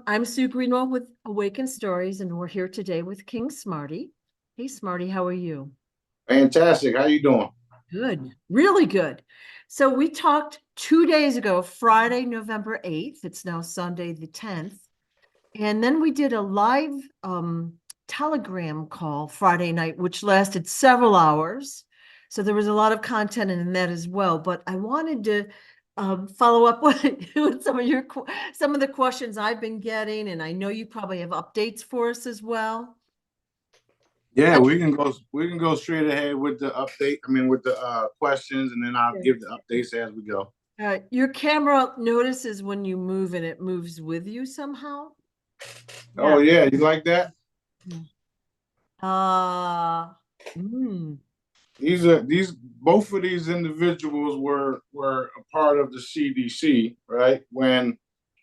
I'm Sue Greenwald with Awaken Stories, and we're here today with King Smarty. Hey, Smarty, how are you? Fantastic. How you doing? Good, really good. So we talked 2 days ago, Friday, November 8th. It's now Sunday, the 10th. And then we did a live Telegram call Friday night, which lasted several hours. So there was a lot of content in that as well. But I wanted to follow up with some of the questions I've been getting, and I know you probably have updates for us as well. Yeah, we can go straight ahead with the update. I mean, with the questions, and then I'll give the updates as we go. Your camera notices when you move, and it moves with you somehow. Oh Yeah. yeah, you like that? Uh, mm, These both of these individuals were a part of the CDC, right? When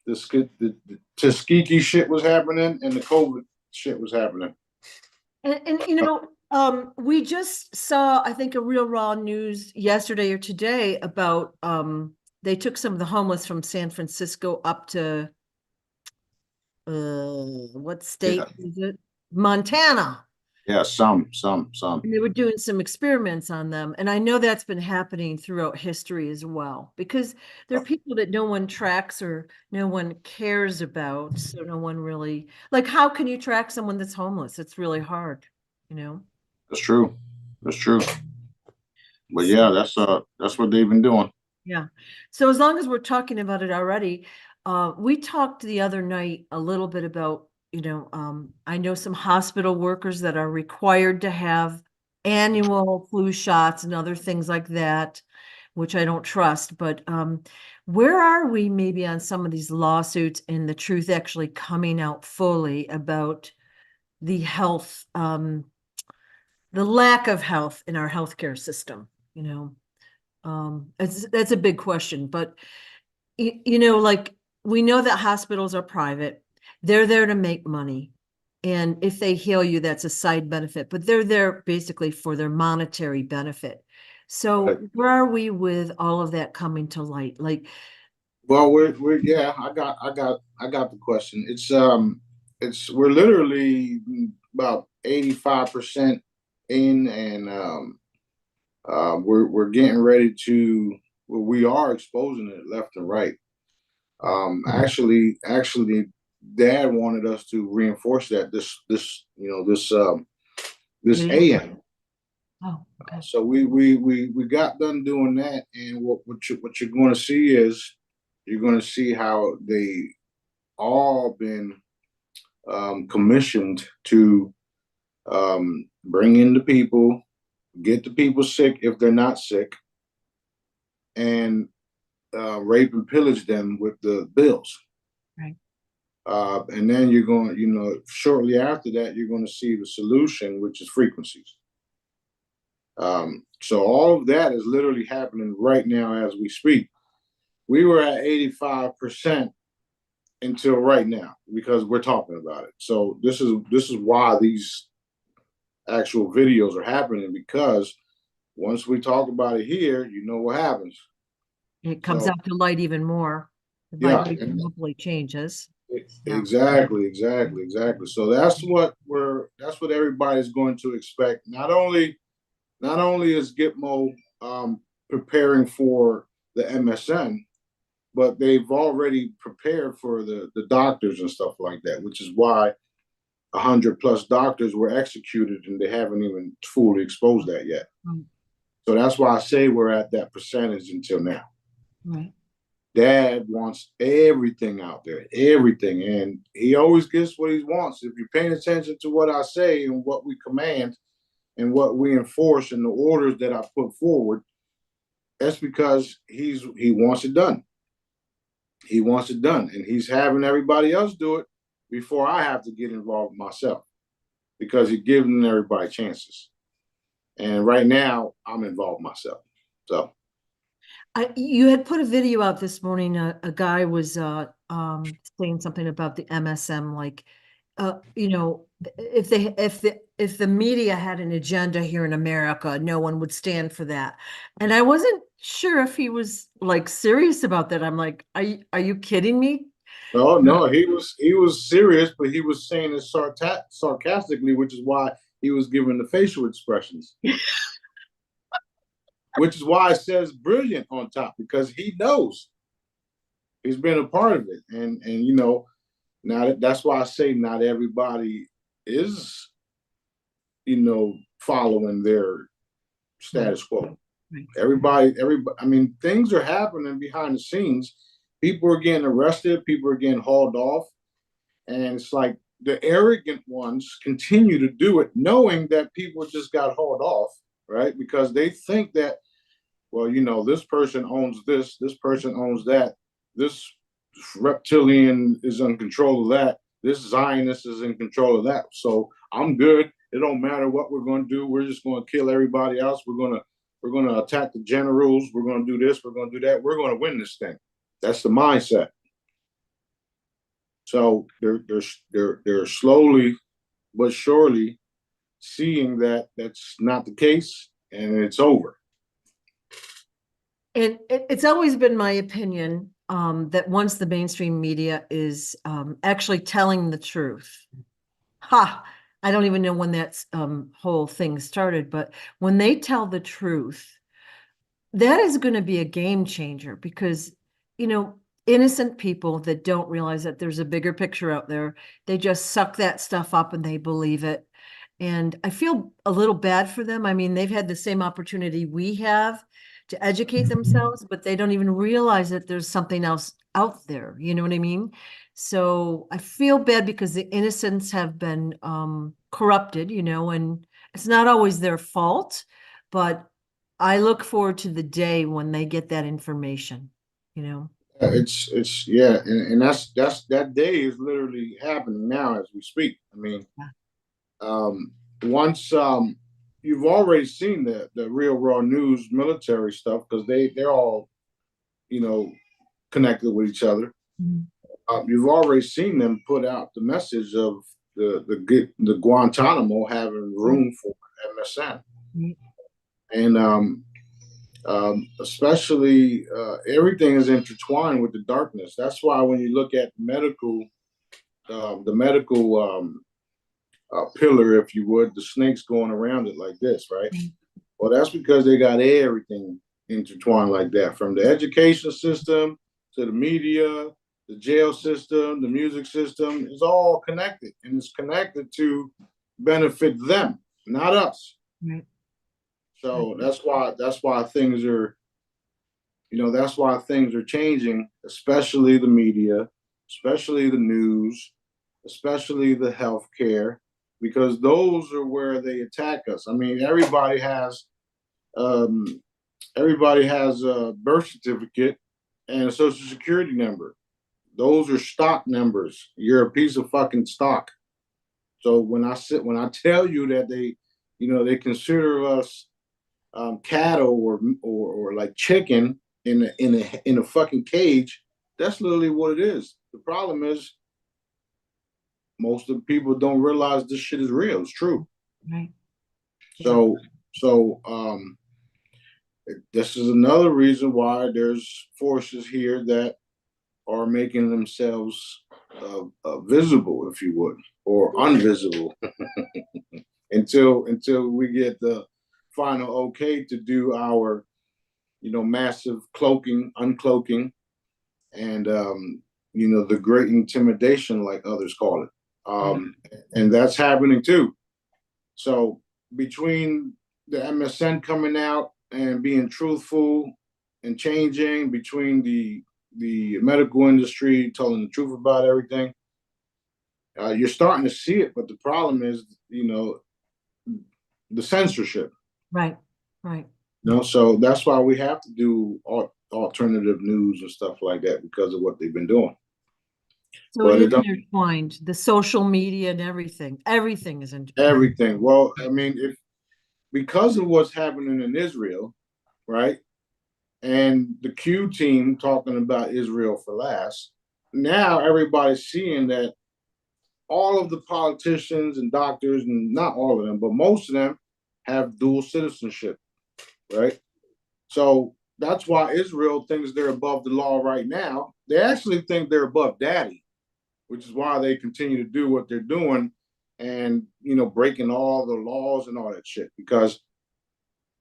the Tuskegee shit was happening and the COVID shit was happening. we just saw, I think, a Real Raw News yesterday or today about they took some of the homeless from San Francisco up to what state Yeah, is it? Montana. yeah, some. And they were doing some experiments on them. And I know that's been happening throughout history as well, because there are people that no one tracks or no one cares about. So no one really, like, how can you track someone that's homeless? It's really hard, you know? That's true. That's true. But yeah, that's what they've been doing. Yeah. So as long as we're talking about it already, we talked the other night a little bit about, I know some hospital workers that are required to have annual flu shots and other things like that, which I don't trust. But where are we maybe on some of these lawsuits and the truth actually coming out fully about the health, the lack of health in our healthcare system, you know? That's a big question, but like, we know that hospitals are private. They're there to make money. And if they heal you, that's a side benefit, but they're there basically for their monetary benefit. So Right. where are we with all of that coming to light? Like, Well, we're yeah. I got the question. It's we're literally about 85% in, and we're getting ready to. Well, we are exposing it left and right. Actually, Dad wanted us to reinforce that this AM. oh, okay. So we got done doing that, and what you're going to see is you're going to see how they all been commissioned to bring in the people, get the people sick if they're not sick, and rape and pillage them with the bills. Right. And then you're going, shortly after that, you're going to see the solution, which is frequencies. So all of that is literally happening right now as we speak. We were at 85% until right now because we're talking about it. So this is why these actual videos are happening, because once we talk about it here, you know what happens. It comes So out to light even more. The yeah, vibration hopefully changes. Yeah. exactly. So that's what everybody's going to expect. Not only is Gitmo preparing for the MSN, but they've already prepared for the doctors and stuff like that, which is why 100+ doctors were executed and they haven't even fully exposed that yet. Mm. So that's why I say we're at that percentage until now. Right. Dad wants everything out there, everything. And he always gets what he wants. If you're paying attention to what I say and what we command and what we enforce and the orders that I put forward, that's because he wants it done. He wants it done. And he's having everybody else do it before I have to get involved myself, because he's giving everybody chances. And right now, I'm involved myself. So You had put a video out this morning. A guy was saying something about the MSM, like, if the media had an agenda here in America, no one would stand for that. And I wasn't sure if he was like serious about that. I'm like, are you kidding me? No, no, he was serious, but he was saying it sarcastically, which is why he was giving the facial expressions. Which is why it says brilliant on top, because he knows he's been a part of it, and now that's why I say not everybody is following their status quo. Right. Everybody. I mean, things are happening behind the scenes. People are getting arrested. People are getting hauled off, and it's like the arrogant ones continue to do it, knowing that people just got hauled off, right? Because they think that, well, this person owns this person owns that, this reptilian is in control of that, this Zionist is in control of that. So I'm good. It don't matter what we're going to do. We're just going to kill everybody else. We're going to attack the generals. We're going to do this. We're going to do that. We're going to win this thing. That's the mindset. So they're slowly but surely seeing that that's not the case, and it's over. And it's always been my opinion that once the mainstream media is actually telling the truth, I don't even know when that whole thing started, but when they tell the truth, that is going to be a game changer, because, innocent people that don't realize that there's a bigger picture out there, they just suck that stuff up and they believe it. And I feel a little bad for them. I mean, they've had the same opportunity we have to educate themselves, but they don't even realize that there's something else out there. You know what I mean? So I feel bad because the innocents have been corrupted, and it's not always their fault, but I look forward to the day when they get that information. It's yeah, and that's that day is literally happening now as we speak. I mean, once you've already seen the real raw news military stuff, because they're all connected with each other. You've already seen them put out the message of the Guantanamo having room for MSM, and especially everything is intertwined with the darkness. That's why when you look at the medical pillar, if you would, the snakes going around it like this, right? Well, that's because they got everything intertwined like that, from the education system to the media, the jail system, the music system. Is all connected, and it's connected to benefit them, not us. Right. So that's why things are, that's why things are changing, especially the media, especially the news, especially the healthcare, because those are where they attack us. I mean, everybody has a birth certificate and a social security number. Those are stock numbers. You're a piece of fucking stock. So when I tell you that they consider us cattle or like chicken in a fucking cage, that's literally what it is. The problem is most of the people don't realize this shit is real. It's true. Right. So this is another reason why there's forces here that are making themselves visible, if you would, or invisible, until we get the final okay to do our, massive uncloaking, and the great intimidation, like others call it, and that's happening too. So between the MSN coming out and being truthful and changing, between the medical industry telling the truth about everything, you're starting to see it. But the problem is, the censorship. Right. So that's why we have to do alternative news and stuff like that, because of what they've been doing. So it is intertwined, the social media and everything is intertwined. Everything. Well, I mean, because of what's happening in Israel, right? And the Q team talking about Israel for last, now everybody's seeing that all of the politicians and doctors, and not all of them, but most of them have dual citizenship, right? So that's why Israel thinks they're above the law right now. They actually think they're above daddy, which is why they continue to do what they're doing and, breaking all the laws and all that shit, because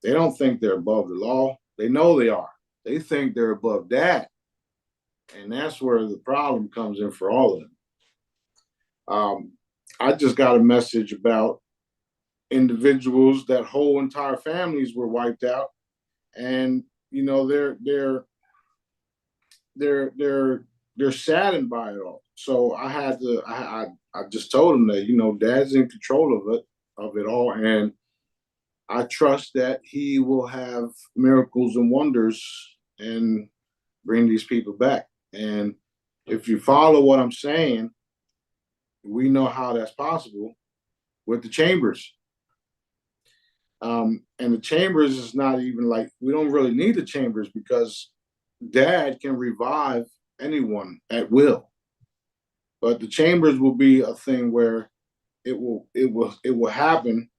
they don't think they're above the law. They know they are. They think they're above that. And that's where the problem comes in for all of them. I just got a message about individuals that whole entire families were wiped out, and they're saddened by it all. So I just told them that Dad's in control of it all, and I trust that he will have miracles and wonders and bring these people back. And if you follow what I'm saying, we know how that's possible with the chambers. And the chambers is not even like, we don't really need the chambers because Dad can revive anyone at will. But the chambers will be a thing where it will happen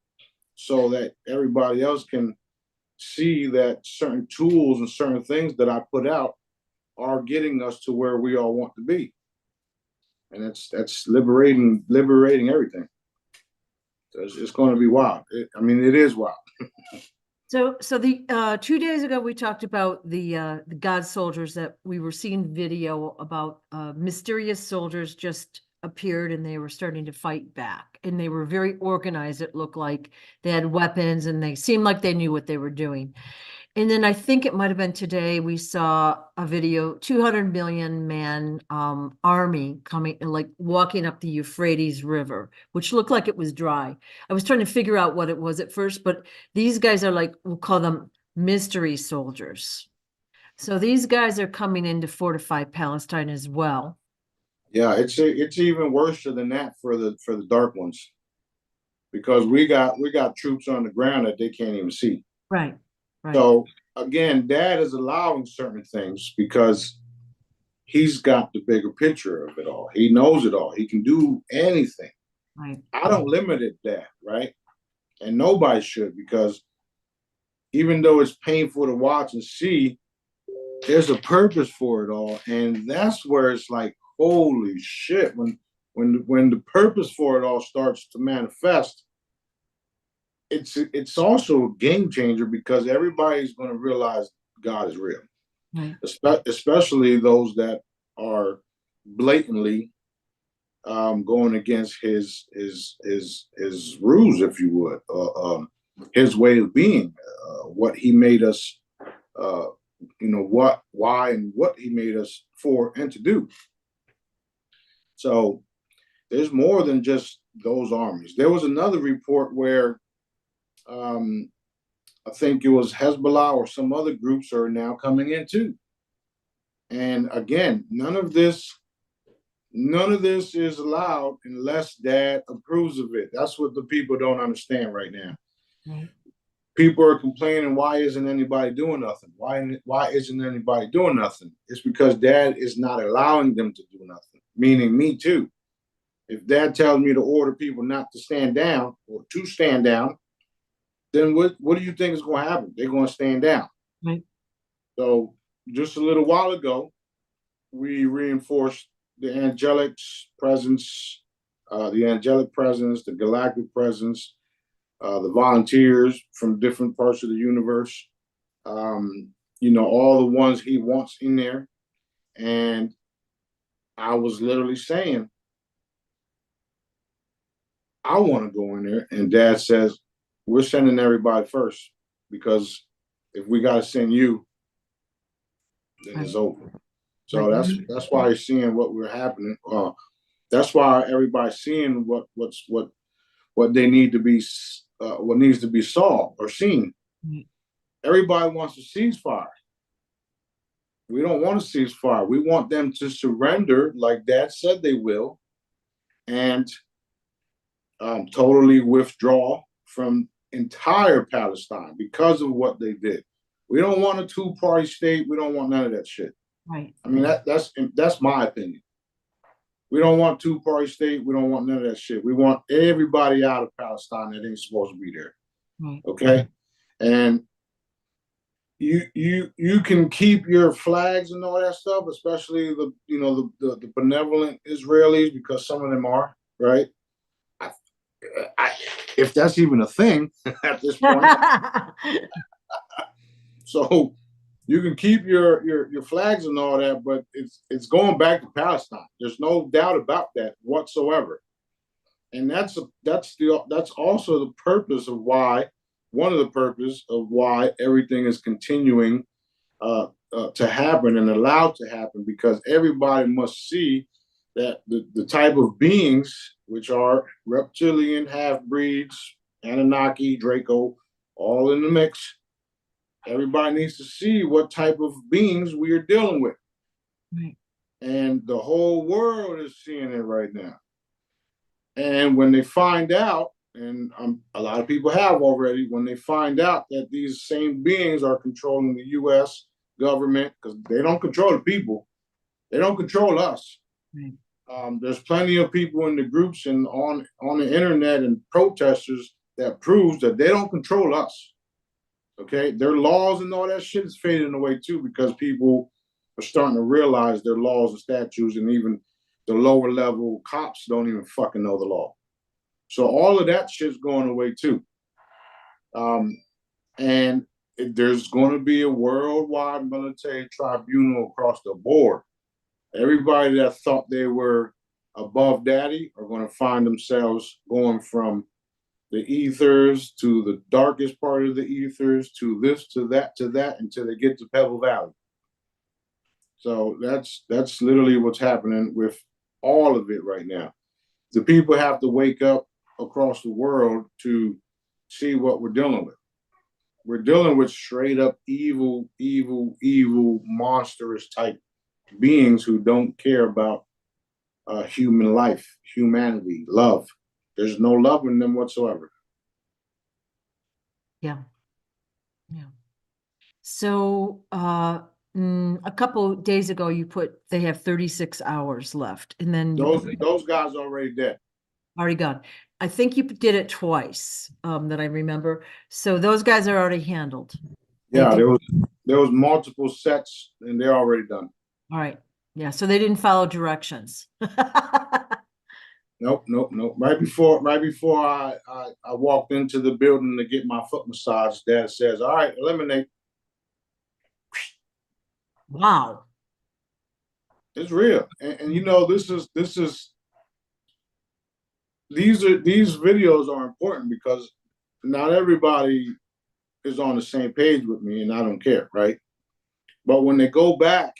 so that everybody else can see that certain tools and certain things that I put out are getting us to where we all want to be. And that's liberating everything. So it's going to be wild. It is wild. So the 2 days ago we talked about the God soldiers, that we were seeing video about mysterious soldiers just appeared and they were starting to fight back, and they were very organized. It looked like they had weapons and they seemed like they knew what they were doing. And then I think it might have been today we saw a video, 200 million man army coming, like walking up the Euphrates River, which looked like it was dry. I was trying to figure out what it was at first, but these guys are like, we'll call them mystery soldiers. So these guys are coming in to fortify Palestine as well. Yeah, it's even worse than that for the dark ones, because we got troops on the ground that they can't even see. Right. Right. So again, Dad is allowing certain things because he's got the bigger picture of it all. He knows it all. He can do anything. Right. I don't limit it, Dad, right? And nobody should, because even though it's painful to watch and see, there's a purpose for it all. And that's where it's like, holy shit, when the purpose for it all starts to manifest, it's also a game changer, because everybody's going to realize God is real. Right. Especially those that are blatantly going against his rules, if you would, his way of being, what he made us, why and what he made us for and to do. So there's more than just those armies. There was another report where I think it was Hezbollah or some other groups are now coming in too. And again, none of this is allowed unless Dad approves of it. That's what the people don't understand right now. Right. People are complaining, why isn't anybody doing nothing? Why isn't anybody doing nothing? It's because Dad is not allowing them to do nothing, meaning me too. If Dad tells me to order people not to stand down or to stand down, then what do you think is going to happen? They're going to stand down. Right. So just a little while ago, we reinforced the angelic presence, the galactic presence, the volunteers from different parts of the universe, all the ones he wants in there. And I was literally saying, I want to go in there. And Dad says, we're sending everybody first, because if we got to send you, then it's over. So that's why you're seeing what we're happening. That's why everybody's seeing what they need to be, what needs to be saw or seen. Everybody wants a ceasefire. We don't want a ceasefire. We want them to surrender, like Dad said they will, and totally withdraw from entire Palestine because of what they did. We don't want a two-party state. We don't want none of that shit. Right. I mean, that's my opinion. We don't want two-party state. We don't want none of that shit. We want everybody out of Palestine that ain't supposed to be there. Right. Okay? And, you can keep your flags and all that stuff, especially the benevolent Israelis, because some of them are right. I, I if that's even a thing at this point. So you can keep your flags and all that, but it's going back to Palestine. There's no doubt about that whatsoever. And that's also the purpose of why one of the purpose of why everything is continuing to happen and allowed to happen, because everybody must see that the type of beings, which are reptilian, half breeds, Anunnaki, Draco, all in the mix. Everybody needs to see what type of beings we are dealing with. Right. And the whole world is seeing it right now. And when they find out, and a lot of people have already, when they find out that these same beings are controlling the U.S. government, because they don't control the people, they don't control us. Right. There's plenty of people in the groups and on the internet and protesters that proves that they don't control us. Okay, their laws and all that shit is fading away too, because people are starting to realize their laws and statutes, and even the lower level cops don't even fucking know the law. So all of that shit's going away too. And there's going to be a worldwide military tribunal across the board. Everybody that thought they were above daddy are going to find themselves going from the ethers to the darkest part of the ethers to this, to that, until they get to Pebble Valley. So that's literally what's happening with all of it right now. The people have to wake up across the world to see what we're dealing with. We're dealing with straight up evil, monstrous type beings who don't care about human life, humanity, love. There's no love in them whatsoever. Yeah. Yeah. So a couple days ago, you put they have 36 hours left, and then those guys already dead. Already gone. I think you did it twice, that I remember. So those guys are already handled. Yeah, there was multiple sets, and they're already done. All right. Yeah, so they didn't follow directions. Nope. Right before I walked into the building to get my foot massage, Dad says, "All right, eliminate." Wow. It's real, and you know these videos are important because not everybody is on the same page with me, and I don't care, right? But when they go back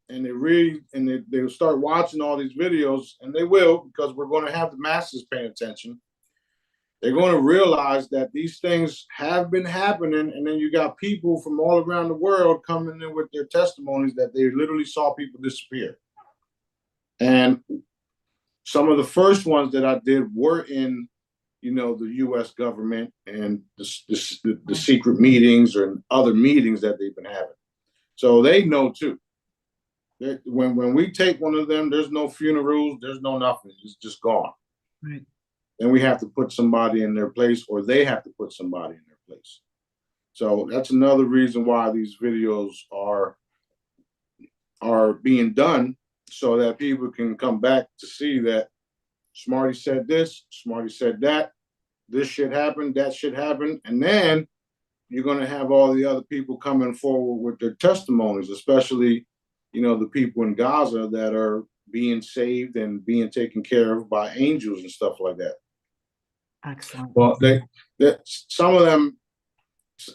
and they read and they start watching all these videos, and they will, because we're going to have the masses paying attention, they're going to realize that these things have been happening. And then you got people from all around the world coming in with their testimonies that they literally saw people disappear. And some of the first ones that I did were in, the U.S. government and the secret meetings or other meetings that they've been having. So they know too. When we take one of them, there's no funerals, there's no nothing. It's just gone. Right. And we have to put somebody in their place, or they have to put somebody in their place. So that's another reason why these videos are being done, so that people can come back to see that Smarty said this, Smarty said that, this shit happened, that shit happened. And then you're going to have all the other people coming forward with their testimonies, especially, the people in Gaza that are being saved and being taken care of by angels and stuff like that. Excellent. Well, some of them,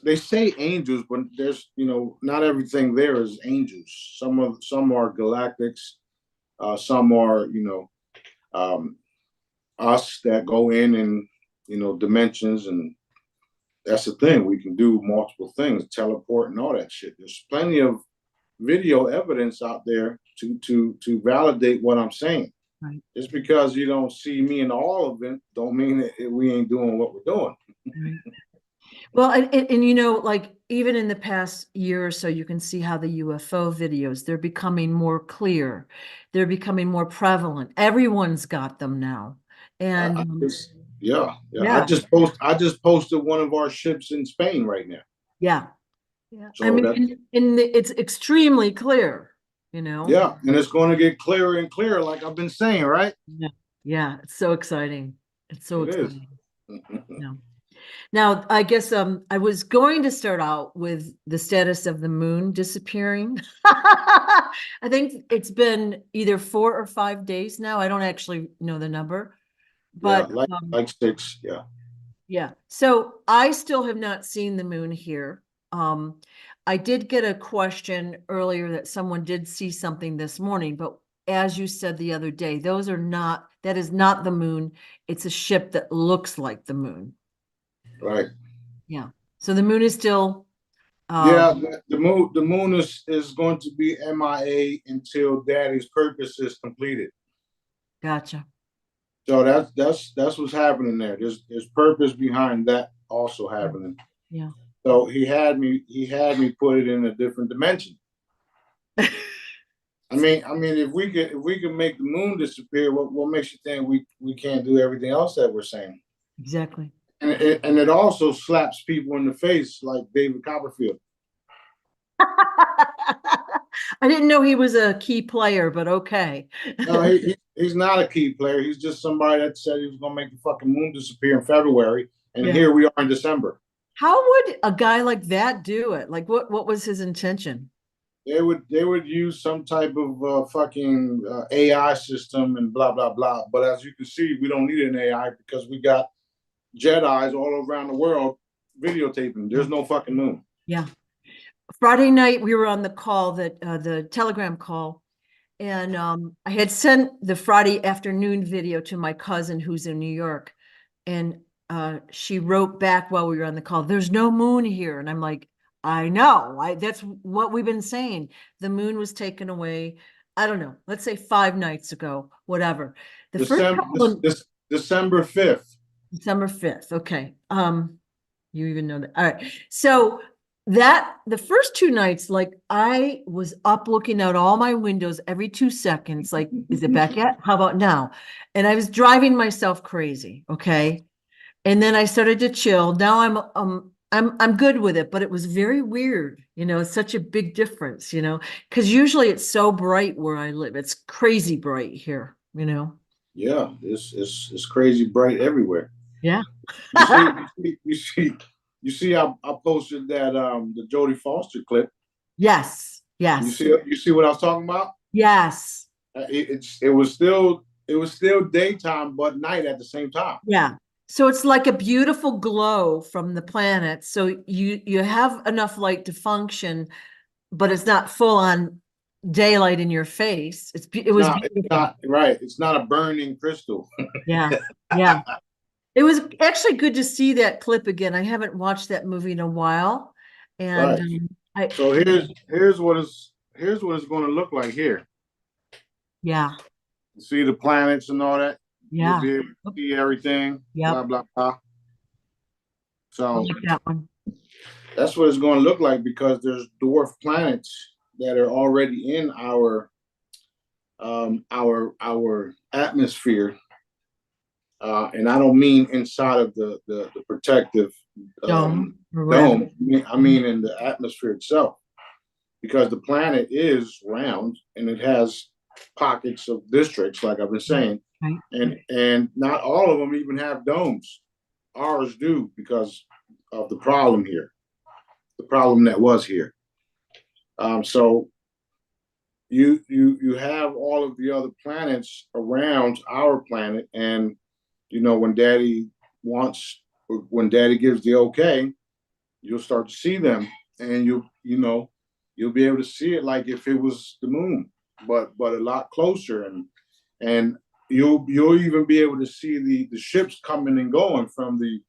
they say angels, but there's, not everything there is angels. Some are galactics, some are, us that go in and, dimensions, and that's the thing. We can do multiple things, teleport and all that shit. There's plenty of video evidence out there to validate what I'm saying. Right. Just because you don't see me in all of it, don't mean that we ain't doing what we're doing. Right. Well, and like even in the past year or so, you can see how the UFO videos, they're becoming more clear. They're becoming more prevalent. Everyone's got them now. And yeah. I just posted one of our ships in Spain right now. Yeah. Yeah. I So that, mean, it's extremely clear, you know? yeah, and it's going to get clearer and clearer, like I've been saying, right? Yeah. Yeah, it's so exciting. It's so It is. exciting. Yeah. Now, I guess I was going to start out with the status of the moon disappearing. I think it's been either 4 or 5 days now. I don't actually know the number, Yeah, but like 6. Yeah. yeah. So I still have not seen the moon here. I did get a question earlier that someone did see something this morning, but as you said the other day, that is not the moon. It's a ship that looks like the moon. Right. Yeah. So the moon is still, Yeah, the moon is going to be MIA until Daddy's purpose is completed. gotcha. So that's what's happening there. There's purpose behind that also happening. Yeah. So he had me put it in a different dimension. I mean, if we could make the moon disappear, what makes you think we can't do everything else that we're saying? Exactly. And it also slaps people in the face like David Copperfield. I didn't know he was a key player, but okay. No, he's not a key player. He's just somebody that said he was going to make the fucking moon disappear in February, and Yeah. here we are in December. How would a guy like that do it? Like, what was his intention? They would use some type of fucking AI system and blah blah blah. But as you can see, we don't need an AI because we got Jedi's all around the world videotaping. There's no fucking moon. Yeah. Friday night we were on the call the Telegram call, and I had sent the Friday afternoon video to my cousin who's in New York, and she wrote back while we were on the call, "There's no moon here," and I'm like, "I know, that's what we've been saying. The moon was taken away. I don't know. Let's say 5 nights ago, whatever. The first December couple of December 5th. December 5th. Okay. You even know that. All right. So that the first 2 nights, like I was up looking out all my windows every 2 seconds, like, is it back yet? How about now? And I was driving myself crazy. Okay. And then I started to chill. Now I'm good with it, but it was very weird. It's such a big difference, because usually it's so bright where I live. It's crazy bright here. Yeah, it's crazy bright everywhere. Yeah. You see, you see. I posted that the Jodie Foster clip. Yes. You Yes. see, you see what I was talking about? Yes. It was still daytime, but night at the same time. Yeah. So it's like a beautiful glow from the planet. So you have enough light to function, but it's not full on daylight in your face. It was It's beautiful. not right. It's not a burning crystal. Yeah. Yeah. It was actually good to see that clip again. I haven't watched that movie in a while. And Right. I So here's what it's going to look like here. yeah. You see the planets and all that. You'll Yeah. be able to see everything. Yep. Blah blah blah. I So like that one. that's what it's going to look like because there's dwarf planets that are already in our atmosphere, and I don't mean inside of the protective Dome. Or whatever. dome. I mean in the atmosphere itself, because the planet is round and it has pockets of districts, like I've been saying, Right. and not all of them even have domes. Ours do because of the problem here, the problem that was here. So you have all of the other planets around our planet, and when Daddy gives the okay, you'll start to see them, and you'll be able to see it like if it was the moon, but a lot closer, and you'll even be able to see the ships coming and going from the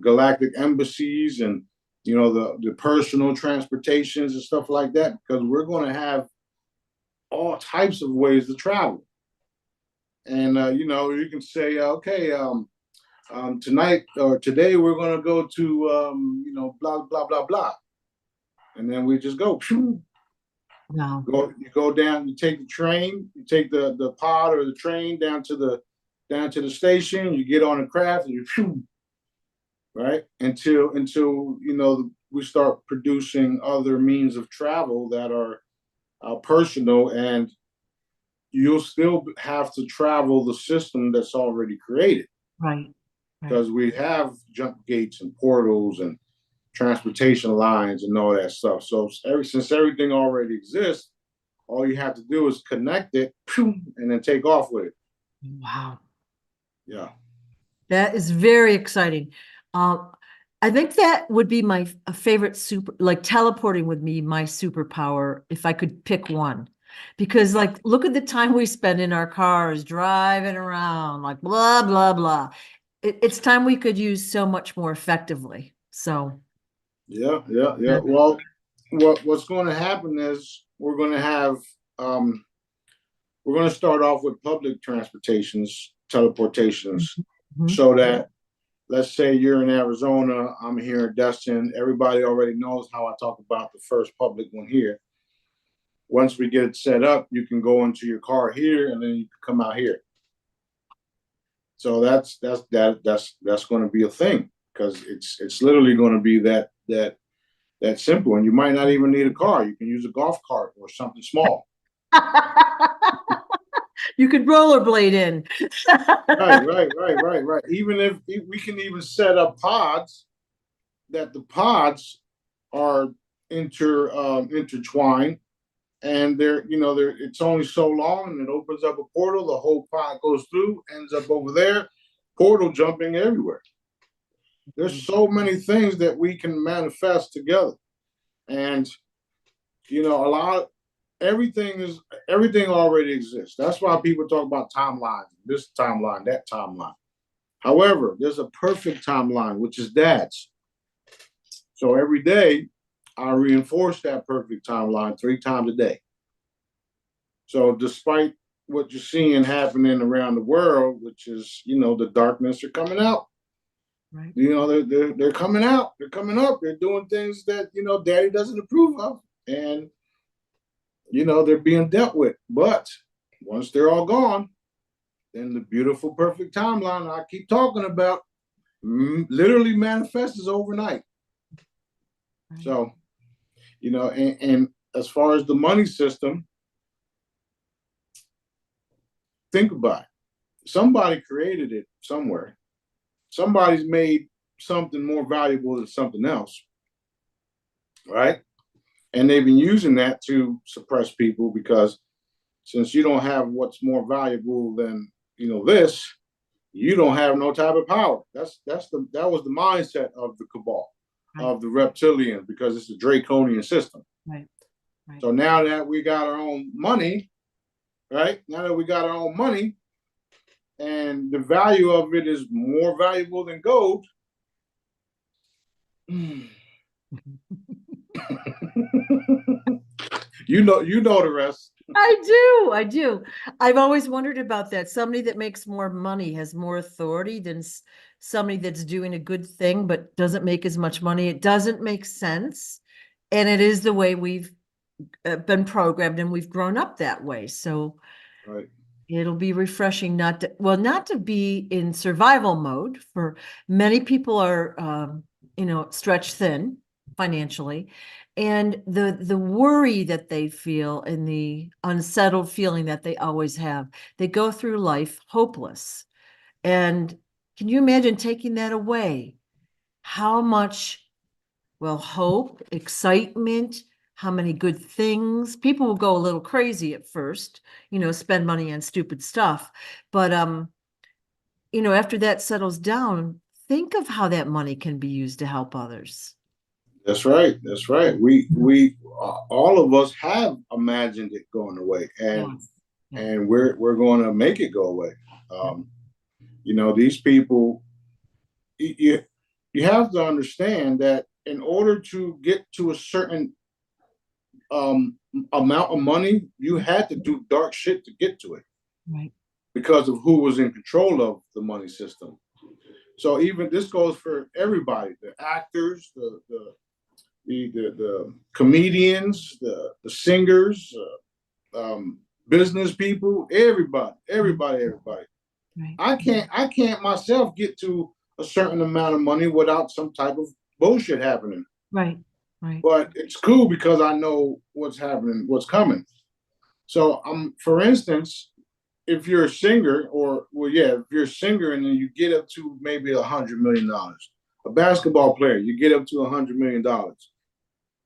galactic embassies, and the personal transportations and stuff like that, because we're going to have all types of ways to travel. And you can say, okay, tonight or today we're going to go to blah blah blah blah, and then we just go. Wow. You go down. You take the train. You take the pod or the train down to the station. You get on the craft and you right until we start producing other means of travel that are personal, and you'll still have to travel the system that's already created, Right. because we have jump gates and portals and transportation lines and all that stuff. So since everything already exists, all you have to do is connect it and then take off with it. Wow. Yeah. That is very exciting. I think that would be my favorite like teleporting would be my superpower if I could pick one. Because like, look at the time we spend in our cars driving around, like blah, blah, blah. It's time we could use so much more effectively. So. Yeah. Well, what's going to happen is we're going to start off with public teleportations, Mhm. so that, let's say you're in Arizona, I'm here in Destin. Everybody already knows how I talk about the first public one here. Once we get it set up, you can go into your car here, and then you can come out here. So that's going to be a thing, because it's literally going to be that simple. And you might not even need a car. You can use a golf cart or something small. You could rollerblade in. Right. Even if we can even set up pods, that the pods are intertwined, and they're it's only so long, and it opens up a portal. The whole pod goes through, ends up over there, portal jumping everywhere. There's so many things that we can manifest together, and a lot of everything already exists. That's why people talk about timelines, this timeline, that timeline. However, there's a perfect timeline, which is Dad's. So every day, I reinforce that perfect timeline 3 times a day. So despite what you're seeing happening around the world, which is, the darkness are coming out. Right. They're coming out. They're coming up. They're doing things that, Daddy doesn't approve of. And, they're being dealt with. But once they're all gone, then the beautiful, perfect timeline I keep talking about literally manifests overnight. Right. So, and as far as the money system, think about it. Somebody created it somewhere. Somebody's made something more valuable than something else, right? And they've been using that to suppress people, because since you don't have what's more valuable than this, you don't have no type of power. That was the mindset of the cabal, right, of the reptilians, because it's a draconian system. Right. So now that we got our own money, right? Now that we got our own money, and the value of it is more valuable than gold. You know the rest. I do. I've always wondered about that. Somebody that makes more money has more authority than somebody that's doing a good thing but doesn't make as much money. It doesn't make sense. And it is the way we've been programmed, and we've grown up that way. So right. It'll be refreshing not to be in survival mode. For many people are, stretched thin financially, and the worry that they feel and the unsettled feeling that they always have, they go through life hopeless. And can you imagine taking that away? How much, hope, excitement, how many good things. People will go a little crazy at first, spend money on stupid stuff. But after that settles down, think of how that money can be used to help others. That's right. We all of us have imagined it going away, and and we're going to make it go away. These people, you have to understand that in order to get to a certain amount of money, you had to do dark shit to get to it, right? Because of who was in control of the money system. So even this goes for everybody: the actors, the comedians, the singers, business people, everybody. Right. I can't myself get to a certain amount of money without some type of bullshit happening. Right. Right. But it's cool because I know what's happening, what's coming. So for instance, if you're a singer, or well, yeah, if you're a singer and then you get up to maybe $100 million, a basketball player, you get up to $100 million.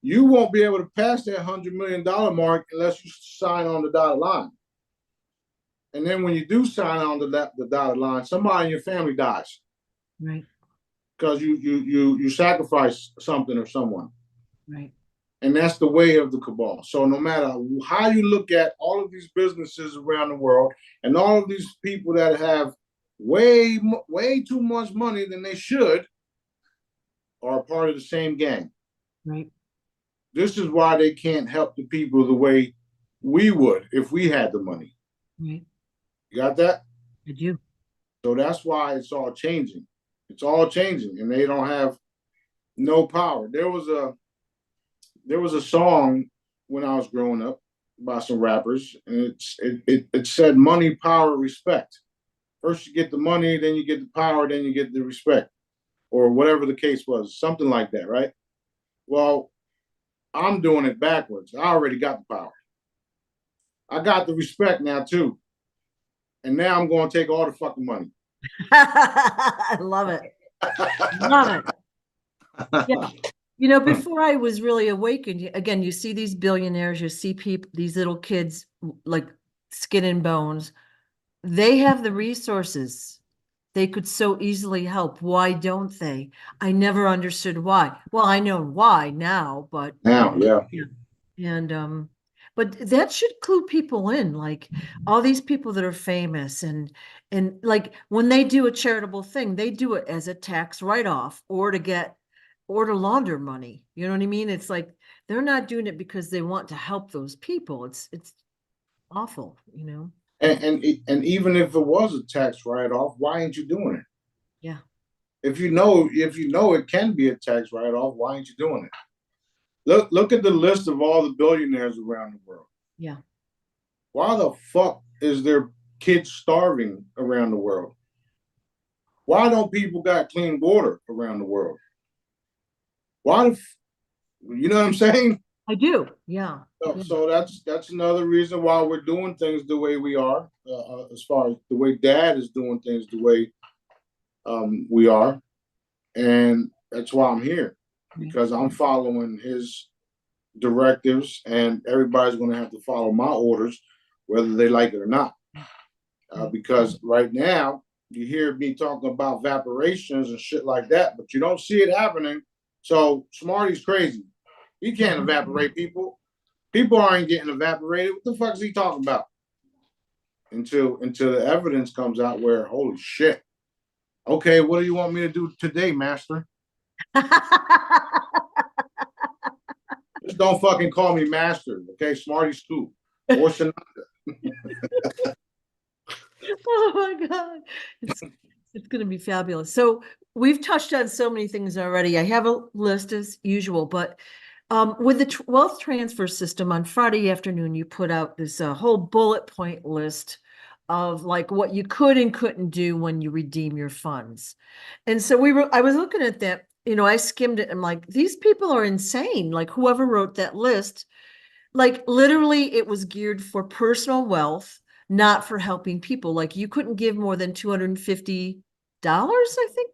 You won't be able to pass that $100 million mark unless you sign on the dotted line. And then when you do sign on the dotted line, somebody in your family dies Right. because you sacrifice something or someone. Right. And that's the way of the cabal. So no matter how you look at all of these businesses around the world and all of these people that have way too much money than they should are a part of the same gang. Right. This is why they can't help the people the way we would if we had the money. Right. You got that? I do. So that's why it's all changing. It's all changing, and they don't have no power. There was a song when I was growing up by some rappers, and it said money, power, respect. First you get the money, then you get the power, then you get the respect, or whatever the case was, something like that, right? Well, I'm doing it backwards. I already got the power. I got the respect now too, and now I'm going to take all the fucking money. I love it. Love it. Yeah. You know, before I was really awakened, again, you see these billionaires, you see people, these little kids, like skin and bones. They have the resources. They could so easily help. Why don't they? I never understood why. Well, I know why now, but Now, yeah. yeah. And but that should clue people in, like all these people that are famous and like when they do a charitable thing, they do it as a tax write-off or to get or to launder money. You know what I mean? It's like they're not doing it because they want to help those people. It's awful, you know. And even if it was a tax write-off, why ain't you doing it? Yeah. If you know it can be a tax write-off, why ain't you doing it? Look at the list of all the billionaires around the world. Yeah. Why the fuck is there kids starving around the world? Why don't people got clean water around the world? Why you know what I'm saying? I do. Yeah. So, Yeah. so that's another reason why we're doing things the way we are, as far as the way Dad is doing things the way we are, and that's why I'm here, because I'm following his directives, and everybody's going to have to follow my orders, whether they like it or not. Because right now you hear me talking about vaporations and shit like that, but you don't see it happening. So Smarty's crazy. He can't evaporate people. People aren't getting evaporated. What the fuck is he talking about? Until the evidence comes out where, holy shit. Okay, what do you want me to do today, master? Just don't fucking call me master, okay? Smarty's cool. Or Oh my God. It's going to be fabulous. So we've touched on so many things already. I have a list as usual, but with the wealth transfer system on Friday afternoon, you put out this whole bullet point list of like what you could and couldn't do when you redeem your funds. And so I was looking at that, you know, I skimmed it and I'm like, these people are insane. Like whoever wrote that list, like literally it was geared for personal wealth, not for helping people. Like you couldn't give more than $250, I think.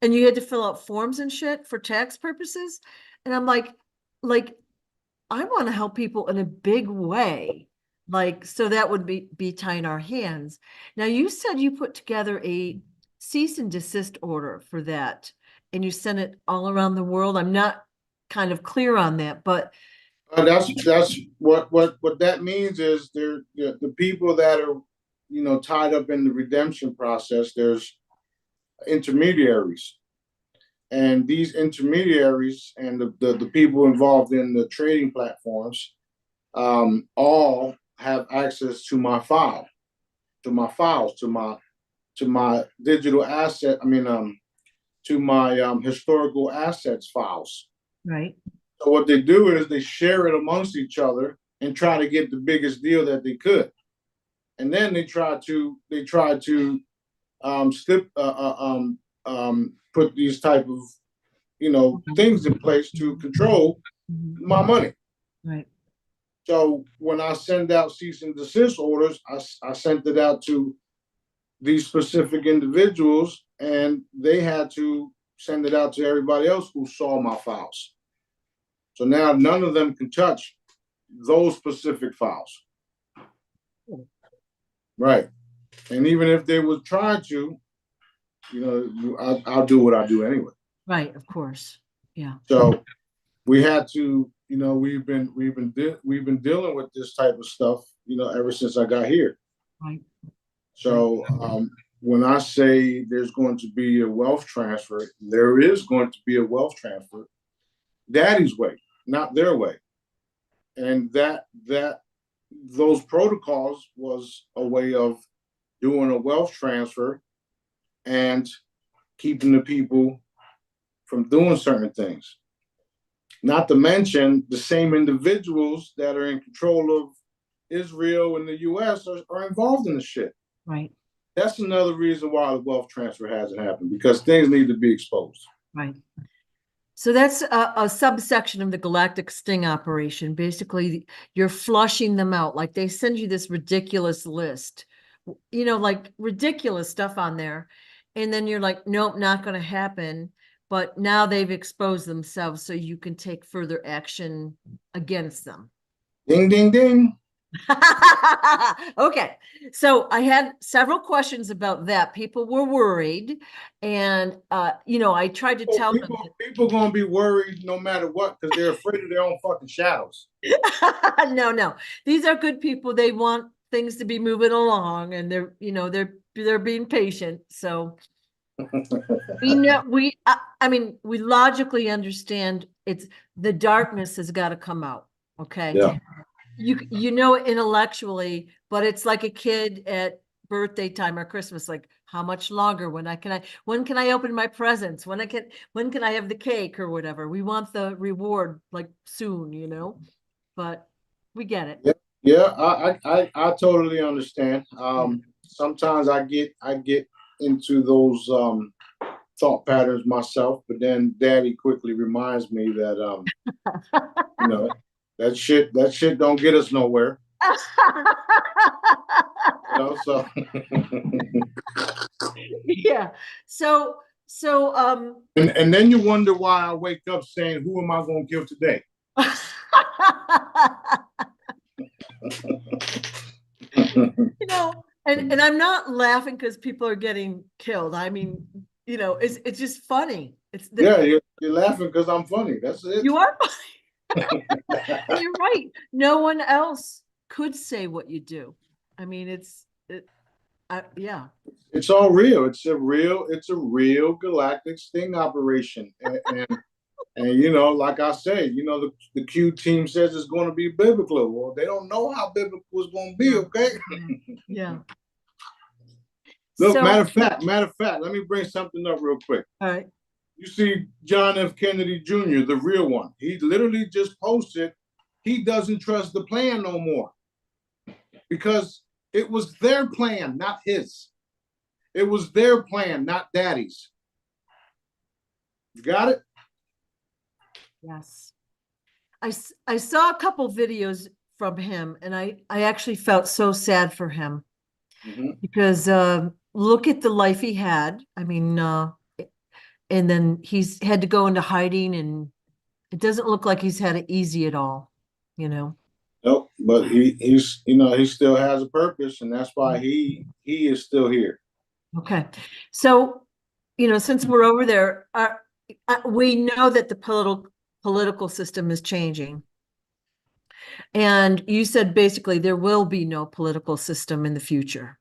And you had to fill out forms and shit for tax purposes. And I'm like, I want to help people in a big way. Like, so that would be tying our hands. Now you said you put together a cease and desist order for that and you sent it all around the world. I'm not kind of clear on that, but that's what that means is the people that are tied up in the redemption process. There's intermediaries, and these intermediaries and the people involved in the trading platforms all have access to my file, to my files, to my digital asset. I mean, to my historical assets files. right. So what they do is they share it amongst each other and try to get the biggest deal that they could, and then they try to slip put these type of things in place to control my money. Right. So when I send out cease and desist orders, I sent it out to these specific individuals, and they had to send it out to everybody else who saw my files. So now none of them can touch those specific files. Right. And even if they would try to, I'll do what I do anyway. Right, of course. Yeah. So we had to, we've been dealing with this type of stuff, ever since I got here. Right. So when I say there's going to be a wealth transfer, there is going to be a wealth transfer, Daddy's way, not their way. And those protocols was a way of doing a wealth transfer and keeping the people from doing certain things. Not to mention the same individuals that are in control of Israel and the US are involved in the shit. Right. That's another reason why the wealth transfer hasn't happened, because things need to be exposed. Right. So that's a subsection of the galactic sting operation. Basically, you're flushing them out. Like they send you this ridiculous list, like ridiculous stuff on there. And then you're like, nope, not going to happen. But now they've exposed themselves, so you can take further action against them. Ding, ding, ding. Okay, so I had several questions about that. People were worried, and I tried to tell them. People gonna be worried no matter what, because they're afraid of their own fucking shadows. No, these are good people. They want things to be moving along, and they're being patient. So we know we logically understand it's the darkness has got to come out. Okay. Yeah. You know it intellectually, but it's like a kid at birthday time or Christmas, like how much longer? When can I open my presents? When can I have the cake or whatever? We want the reward like soon, but we get it. Yeah, I totally understand. Sometimes I get into those thought patterns myself, but then Daddy quickly reminds me that that shit don't get us nowhere. So yeah. So and then you wonder why I wake up saying, who am I gonna give today? And I'm not laughing because people are getting killed. I mean, it's just funny. You're laughing because I'm funny. That's it. You are funny. You're right. No one else could say what you do. I mean, yeah. It's all real. It's a real galactic sting operation. And like I said, the Q team says it's going to be biblical. Well, they don't know how biblical it's going to be, okay? Yeah. Look, matter of fact, let me bring something up real quick. All right. You see John F. Kennedy Jr., the real one. He literally just posted he doesn't trust the plan no more, because it was their plan, not his. It was their plan, not Daddy's. You got it? Yes. I saw a couple videos from him, and I actually felt so sad for him, because look at the life he had. I mean, and then he's had to go into hiding, and it doesn't look like he's had it easy at all, Nope, but he's he still has a purpose, and that's why he is still here. Okay, so since we're over there, we know that the political system is changing, and you said basically there will be no political system in the future.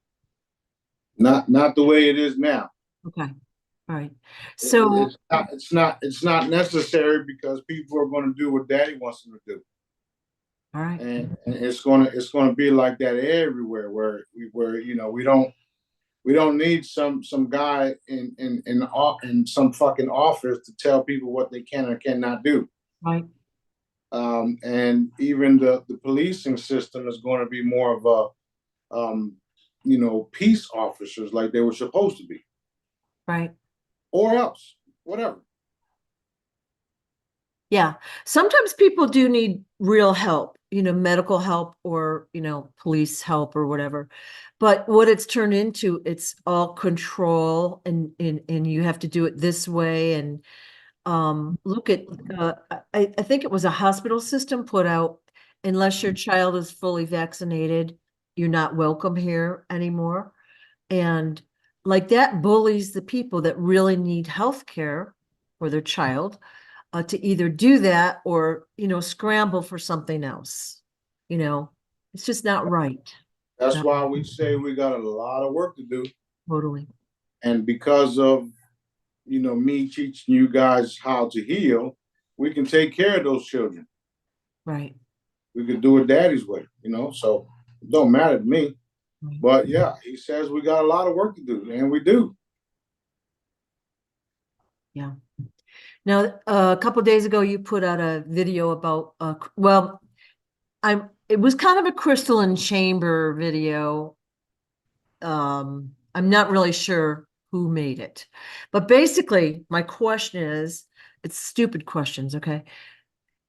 Not the way it is now. Okay. All right. So it's not necessary, because people are going to do what Daddy wants them to do. All right. And it's going to be like that everywhere, where we don't need some guy in some fucking office to tell people what they can or cannot do. Right. And even the policing system is going to be more of a peace officers, like they were supposed to be. Right. Or else, whatever. Yeah. Sometimes people do need real help, medical help or, police help or whatever. But what it's turned into, it's all control and you have to do it this way. And look at I think it was a hospital system put out, unless your child is fully vaccinated, you're not welcome here anymore. And like that bullies the people that really need health care for their child, to either do that or, scramble for something else. You know, it's just not right. That's Not why we say we got a lot of work to do. totally. And because of, me teaching you guys how to heal, we can take care of those children. Right. We could do it daddy's way, so it don't matter to me. Right. But yeah, he says we got a lot of work to do, and we do. Yeah. Now, a couple of days ago, you put out a video about, well, it was kind of a crystalline chamber video. I'm not really sure who made it, but basically my question is, it's stupid questions, okay?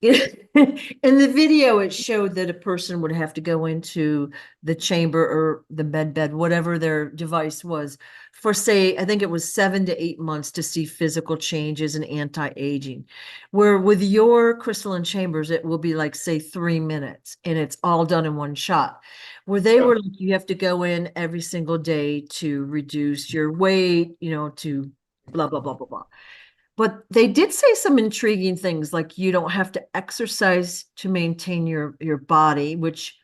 In the video, it showed that a person would have to go into the chamber or the med bed, whatever their device was, for say, I think it was 7 to 8 months to see physical changes and anti-aging. Where with your crystalline chambers, it will be like, say, 3 minutes, and it's all done in one shot. Where they Yeah. were like, you have to go in every single day to reduce your weight, to blah, blah, blah, blah, blah. But they did say some intriguing things, like you don't have to exercise to maintain your body, which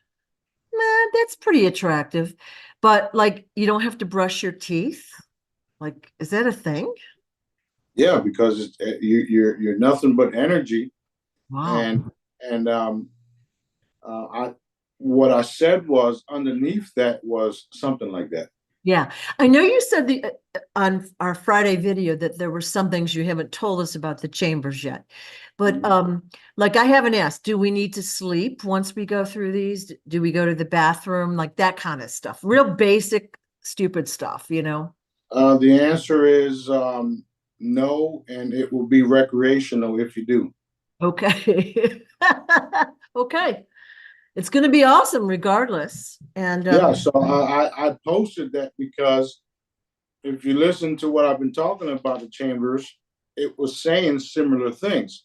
that's pretty attractive. But like you don't have to brush your teeth. Like, is that a thing? Yeah, because you're nothing but energy, Wow. and I what I said was underneath that was something like that. Yeah. I know you said on our Friday video that there were some things you haven't told us about the chambers yet. But like I haven't asked, do we need to sleep once we go through these? Do we go to the bathroom? Like that kind of stuff. Real basic, stupid stuff. The answer is no, and it will be recreational if you do. Okay. Okay. It's going to be awesome regardless. And Yeah, so I posted that because if you listen to what I've been talking about the chambers, it was saying similar things,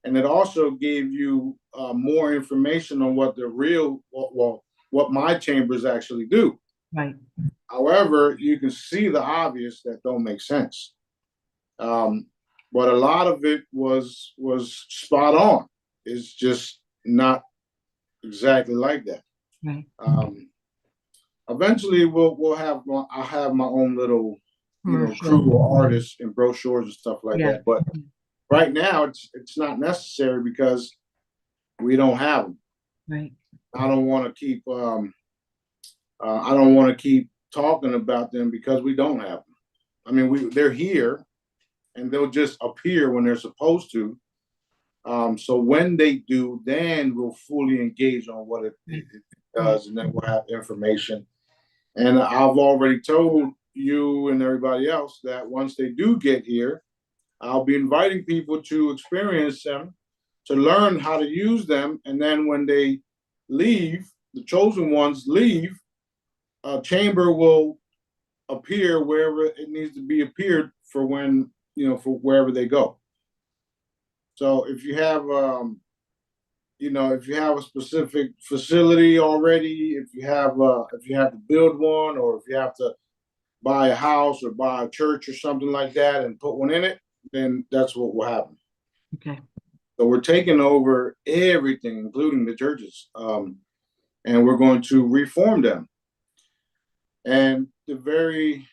and it also gave you more information on what the real what my chambers actually do. right. However, you can see the obvious that don't make sense. Um, but a lot of it was spot on. It's just not exactly like that. Right. Eventually, we'll have I'll have my own little crew Commercial. of artists and brochures and stuff like Yeah. that. But right now, it's not necessary because we don't have them. Right. I don't want to keep I don't want to keep talking about them because we don't have them. I mean, they're here and they'll just appear when they're supposed to. So when they do, then we'll fully engage on what it does, and then we'll have information. And I've already told you and everybody else that once they do get here, I'll be inviting people to experience them, to learn how to use them, and then when they leave, the chosen ones leave, a chamber will appear wherever it needs to be appeared for when for wherever they go. So if you have a specific facility already, if you have to build one, or if you have to buy a house or buy a church or something like that and put one in it, then that's what will happen. Okay. So we're taking over everything, including the churches, and we're going to reform them. And the very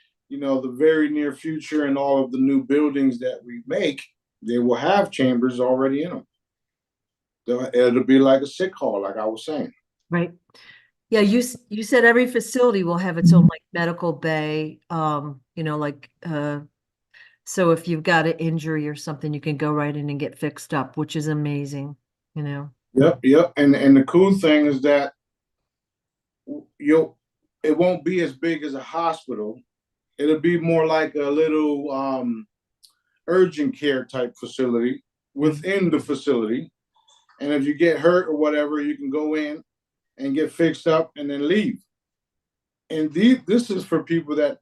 near future, and all of the new buildings that we make, they will have chambers already in them. It'll be like a sick hall, like I was saying. Right. Yeah, you said every facility will have its own like medical bay, so if you've got an injury or something, you can go right in and get fixed up, which is amazing. Yep. And the cool thing is that it won't be as big as a hospital. It'll be more like a little urgent care type facility within the facility. And if you get hurt or whatever, you can go in and get fixed up and then leave. And this is for people that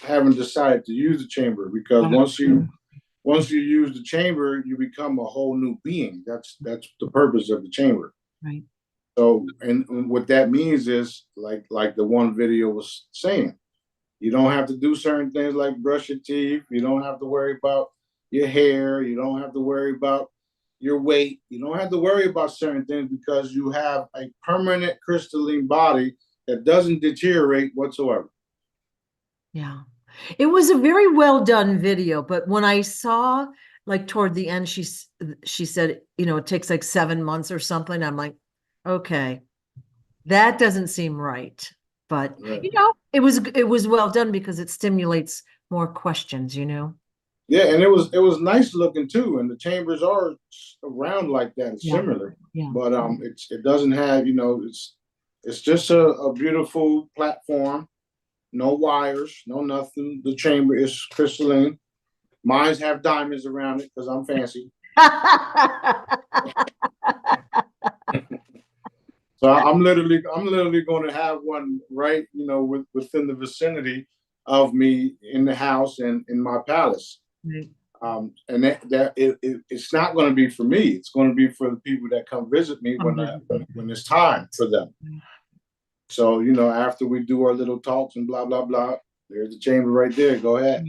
haven't decided to use the chamber, because once you use the chamber, you become a whole new being. That's the purpose of the chamber. Right. So, and what that means is, like the one video was saying, you don't have to do certain things like brush your teeth. You don't have to worry about your hair. You don't have to worry about your weight. You don't have to worry about certain things, because you have a permanent crystalline body that doesn't deteriorate whatsoever. Yeah. It was a very well done video, but when I saw like toward the end, she said, you know, it takes like 7 months or something. I'm like, okay, that doesn't seem right. But Right. you know, it was well done because it stimulates more questions, you know. Yeah, and it was nice looking too, and the chambers are around like that. It's similar, but it doesn't have, you know, it's just a beautiful platform, no wires, no nothing. The chamber is crystalline. Mine's have diamonds around it because I'm fancy. So I'm literally going to have one right, you know, within the vicinity of me in the house and in my palace. Right. And it's not going to be for me. It's going to be for the people that come visit me when it's time for them. So, you know, after we do our little talks and blah, blah, blah, there's the chamber right there. Go ahead.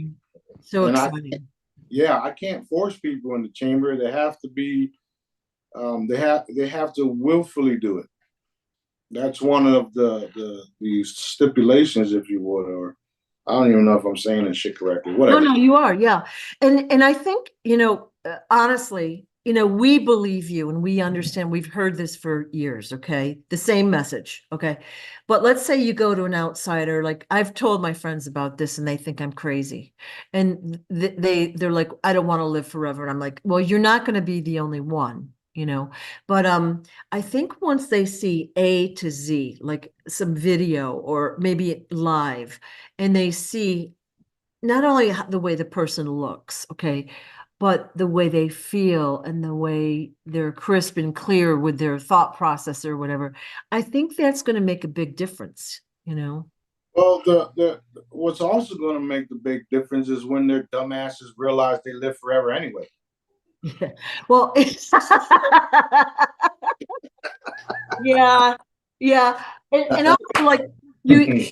So exciting. I can't force people in the chamber. They have to be, they have to willfully do it. That's one of the stipulations, if you would, or I don't even know if I'm saying this shit correctly. Whatever. No, you are, yeah. And I think, you know, honestly, you know, we believe you and we understand. We've heard this for years, okay? The same message, okay? But let's say you go to an outsider, like I've told my friends about this and they think I'm crazy. And they're like, I don't want to live forever. And I'm like, well, you're not going to be the only one, you know? But I think once they see A to Z, like some video or maybe live, and they see not only the way the person looks, okay, but the way they feel and the way they're crisp and clear with their thought process or whatever, I think that's going to make a big difference, you know? Well, the what's also going to make the big difference is when their dumbasses realize they live forever anyway. Yeah. Well, yeah, yeah. And also like you,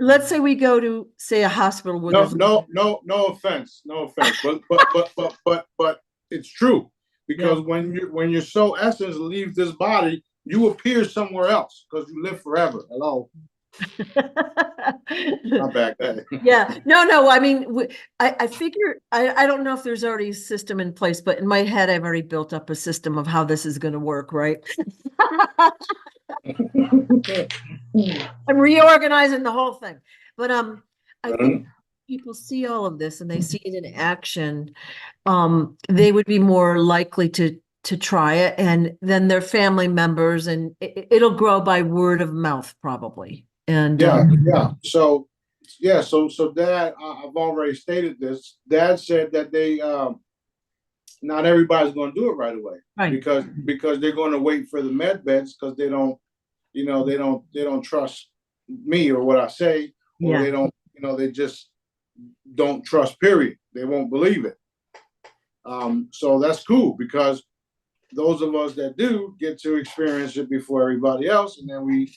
let's say we go to say a hospital with no offense, but it's true, because when your soul essence leaves this body, you appear somewhere else because you live forever. Hello. Not back then. Yeah, no. I mean, I figure I don't know if there's already a system in place, but in my head, I've already built up a system of how this is going to work, right? I'm reorganizing the whole thing, but I think people see all of this and they see it in action. They would be more likely to try it, and then their family members, and it'll grow by word of mouth probably. And So Dad, I've already stated this. Dad said that they not everybody's going to do it right away, right, because they're going to wait for the med beds, because they don't, you know, they don't trust me or what I say, or they don't, you know, they just don't trust, period. They won't believe it. So that's cool, because those of us that do get to experience it before everybody else, and then we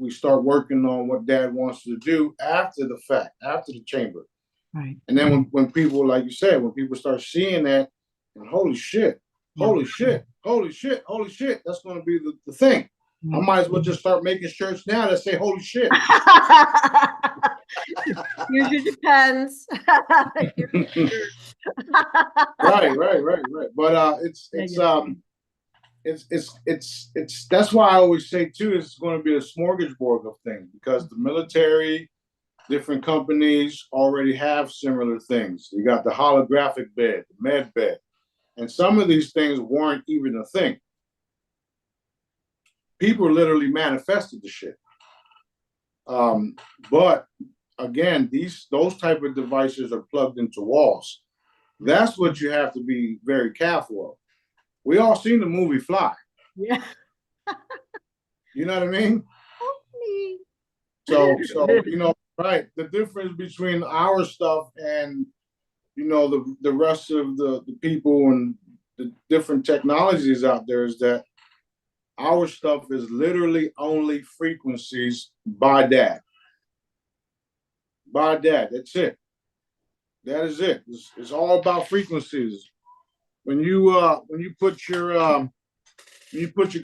start working on what Dad wants to do after the fact, after the chamber. Right. And then when people, like you said, when people start seeing that, and holy shit, that's going to be the thing. I might as well just start making shirts now that say holy shit. Here's your depends. Right. But it's that's why I always say too, it's going to be a smorgasbord of things, because the military, different companies already have similar things. You got the holographic bed, the med bed, and some of these things weren't even a thing. People literally manifested the shit. But again, those type of devices are plugged into walls. That's what you have to be very careful of. We all seen the movie Fly. Yeah. You know what I mean? Me. So right. The difference between our stuff and the rest of the people and the different technologies out there is that our stuff is literally only frequencies by dad. By dad. That's it. That is it. It's all about frequencies. When you put your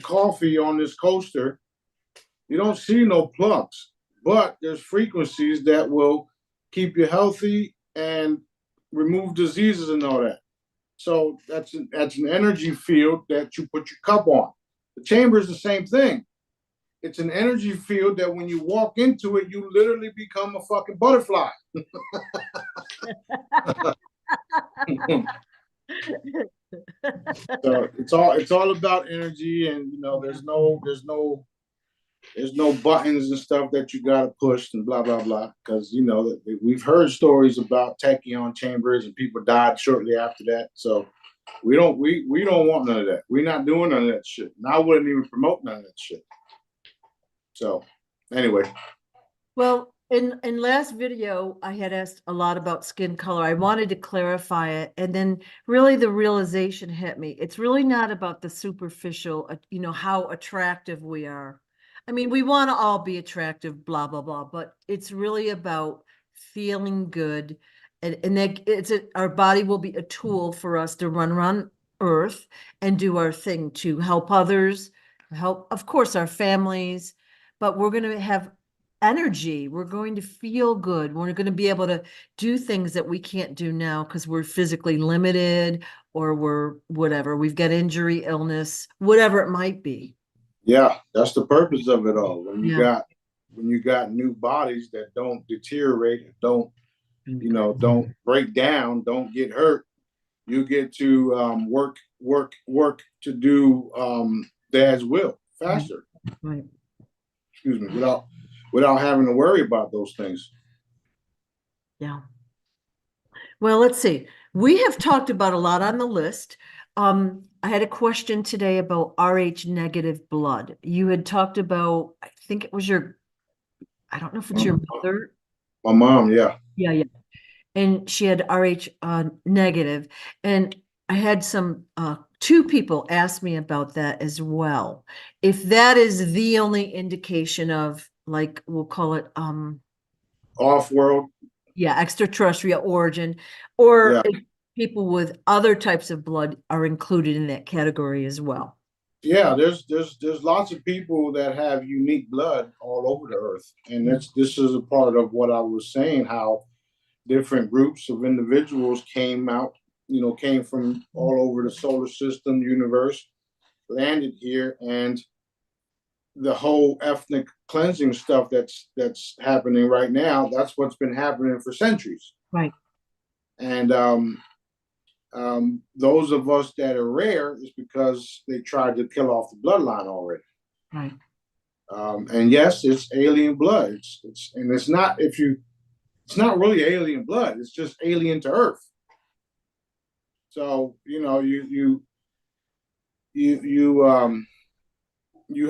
coffee on this coaster, you don't see no plugs, but there's frequencies that will keep you healthy and remove diseases and all that. So that's an energy field that you put your cup on. The chamber is the same thing. It's an energy field that when you walk into it, you literally become a fucking butterfly. So it's all about energy, and there's no buttons and stuff that you gotta push and blah blah blah. Because we've heard stories about tachyon chambers and people died shortly after that. So we don't want none of that. We're not doing none of that shit. And I wouldn't even promote none of that shit. So anyway. Well, in last video, I had asked a lot about skin color. I wanted to clarify it, and then really the realization hit me. It's really not about the superficial, how attractive we are. I mean, we want to all be attractive, blah blah blah, but it's really about feeling good, and that our body will be a tool for us to run around Earth and do our thing to help others, help, of course, our families, but we're going to have energy. We're going to feel good. We're going to be able to do things that we can't do now because we're physically limited, or we're whatever. We've got injury, illness, whatever it might be. Yeah, that's the purpose of it all. When you Yeah. got new bodies that don't deteriorate, don't break down, don't get hurt, you get to work to do Dad's will faster. Right. Excuse me, without having to worry about those things. Yeah. Well, let's see. We have talked about a lot on the list. I had a question today about Rh negative blood. You had talked about, I think it was I don't know if it's your mother. My mom, yeah. Yeah, yeah. And she had Rh negative. And I had two people ask me about that as well. If that is the only indication of, like, we'll call it Off-world. yeah, extraterrestrial origin, or Yeah. if people with other types of blood are included in that category as well. Yeah, there's lots of people that have unique blood all over the earth. And this is a part of what I was saying, how different groups of individuals came from all over the solar system, universe, landed here, and the whole ethnic cleansing stuff that's happening right now, that's what's been happening for centuries. Right. And those of us that are rare is because they tried to kill off the bloodline already. Right. And yes, it's alien blood. It's not really alien blood. It's just alien to Earth. So you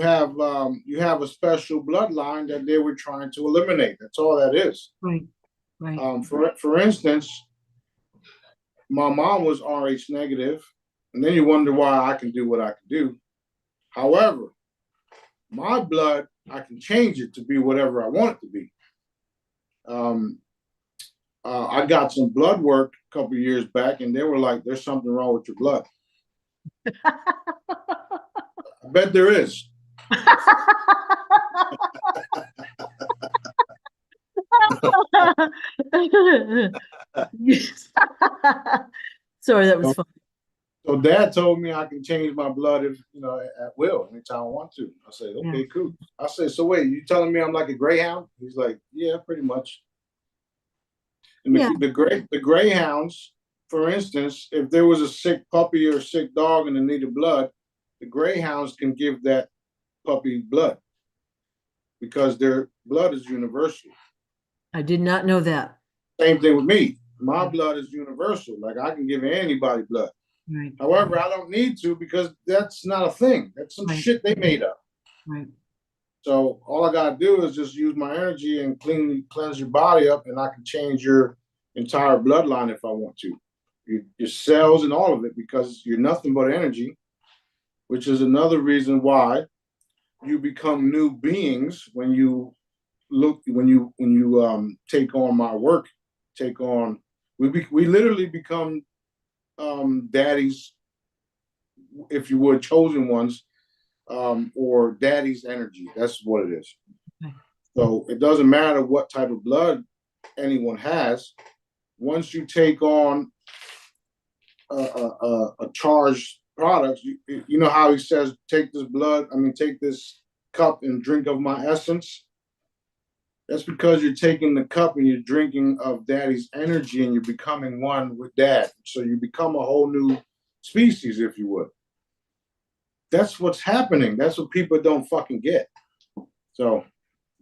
have a special bloodline that they were trying to eliminate. That's all that is. Right. Right. For instance, my mom was Rh negative, and then you wonder why I can do what I can do. However, my blood, I can change it to be whatever I want it to be. I got some blood work a couple of years back, and they were like, "There's something wrong with your blood." I bet there is. Sorry, that was funny. So Dad told me I can change my blood at will anytime I want to. I said, okay, cool. I said, so wait, you telling me I'm like a greyhound? He's like, yeah, pretty much. And the greyhounds, for instance, if there was a sick puppy or a sick dog and they needed blood, the greyhounds can give that puppy blood because their blood is universal. I did not know that. Same thing with me. My blood is universal. Like I can give anybody blood. Right. However, I don't need to because that's not a thing. That's some shit they made up. Right. So all I gotta do is just use my energy and cleanse your body up, and I can change your entire bloodline if I want to. Your cells and all of it, because you're nothing but energy, which is another reason why you become new beings when you take on my work, we literally become daddies, if you would, chosen ones, or daddy's energy. That's what it is. Okay. So it doesn't matter what type of blood anyone has. Once you take on a charged product, you know how he says, take this cup and drink of my essence. That's because you're taking the cup and you're drinking of daddy's energy and you're becoming one with dad. So you become a whole new species, if you would. That's what's happening. That's what people don't fucking get. So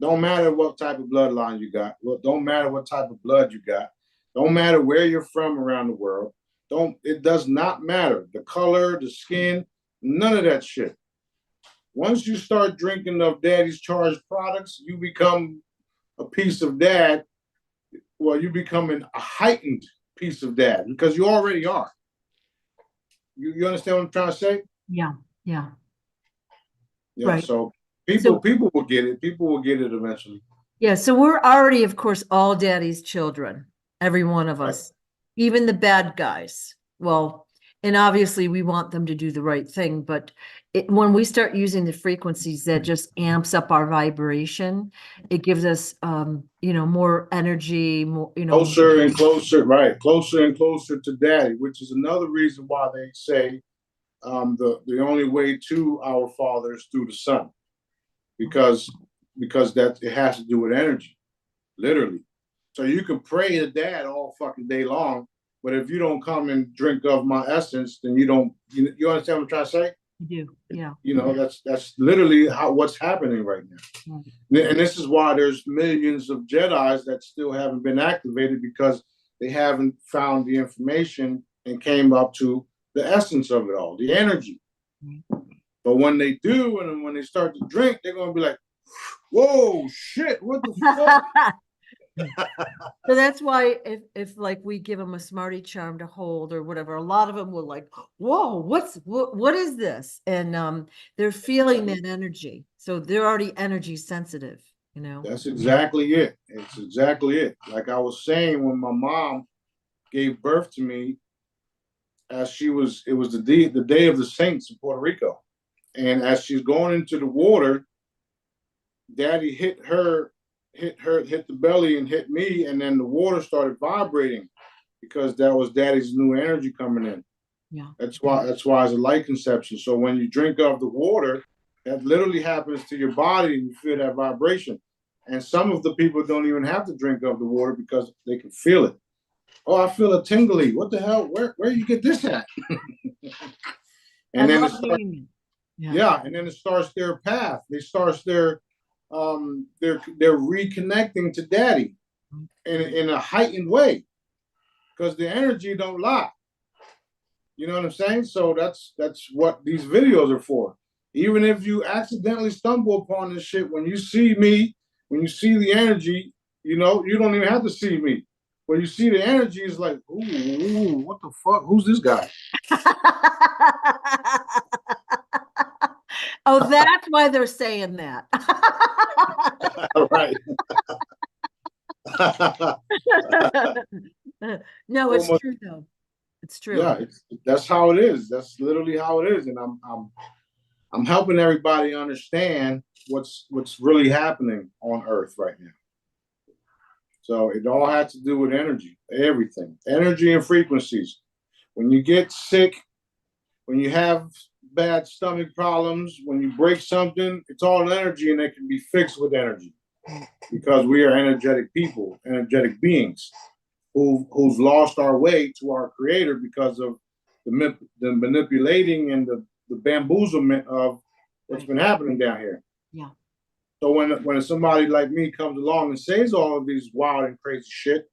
don't matter what type of bloodline you got. Don't matter what type of blood you got. Don't matter where you're from around the world. It does not matter. The color, the skin, none of that shit. Once you start drinking of daddy's charged products, you become a piece of dad. Well, you become a heightened piece of dad because you already are. You understand what I'm trying to say? Yeah. Yeah. Right. So people will get it. People will get it eventually. Yeah. So we're already, of course, all daddy's children, every one of us, even the bad guys. Well, and obviously we want them to do the right thing, but when we start using the frequencies, that just amps up our vibration. It gives us, more energy, more, closer and closer, right? Closer and closer to daddy, which is another reason why they say the only way to our Father is through the Son, because that it has to do with energy, literally. So you can pray to dad all fucking day long, but if you don't come and drink of my essence, then you don't. You understand what I'm trying to say? You do, yeah. That's literally what's happening right now. And this is why there's millions of Jedis that still haven't been activated, because they haven't found the information and came up to the essence of it all, the energy. But when they do, and when they start to drink, they're going to be like, whoa, shit, what the fuck? So that's why if like we give them a Smarty charm to hold or whatever, a lot of them will like, whoa, what is this? And they're feeling that energy. So they're already energy sensitive, That's exactly it. It's exactly it. Like I was saying, when my mom gave birth to me, it was the day of the saints in Puerto Rico. And as she's going into the water, daddy hit the belly and hit me, and then the water started vibrating because that was daddy's new energy coming in. Yeah. That's why it's a light conception. So when you drink of the water, that literally happens to your body and you feel that vibration. And some of the people don't even have to drink of the water because they can feel it. Oh, I feel a tingly. What the hell? Where you get this at? And then and then it starts their path. They start they're reconnecting to daddy in a heightened way, because the energy don't lie. You know what I'm saying? So that's what these videos are for. Even if you accidentally stumble upon this shit, when you see me, when you see the energy, you don't even have to see me. When you see the energy, it's like, ooh, what the fuck? Who's this guy? Oh, that's why they're saying that. Right. No, it's true though. It's true. Yeah, that's how it is. That's literally how it is, and I'm helping everybody understand what's really happening on Earth right now. So it all has to do with energy, everything, energy and frequencies. When you get sick, when you have bad stomach problems, when you break something, it's all energy, and it can be fixed with energy, because we are energetic people, energetic beings who's lost our way to our creator because of the manipulating and the bamboozlement of what's been happening down here. Yeah. So when somebody like me comes along and says all of these wild and crazy shit,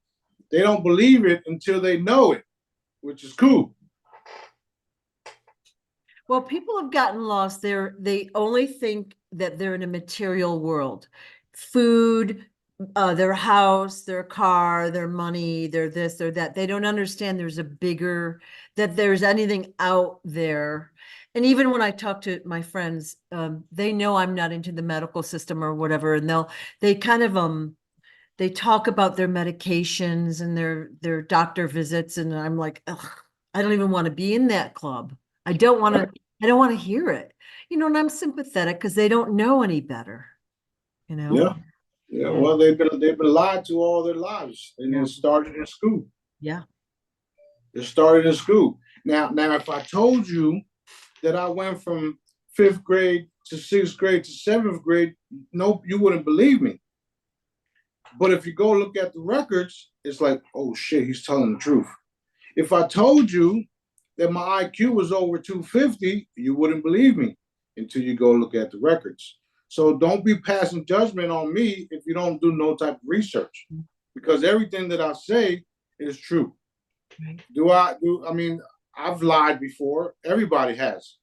They don't believe it until they know it, which is cool. Well, people have gotten lost. They only think that they're in a material world. Food, their house, their car, their money, their this, their that. They don't understand there's a bigger, that there's anything out there. And even when I talk to my friends, they know I'm not into the medical system or whatever, and they kind of they talk about their medications and their doctor visits, and I'm like, ugh, I don't even want to be in that club. I don't want to, I don't want to hear it. And I'm sympathetic because they don't know any better, you know? Yeah. Yeah. Well, they've been lied to all their lives, and Yeah. it started in school. Yeah. It started in school. Now, if I told you that I went from 5th grade to 6th grade to 7th grade, no, you wouldn't believe me. But if you go look at the records, it's like, oh shit, he's telling the truth. If I told you that my IQ was over 250, you wouldn't believe me until you go look at the records. So don't be passing judgment on me if you don't do no type of research, because everything that I say is true. Right. I mean, I've lied before. Everybody has.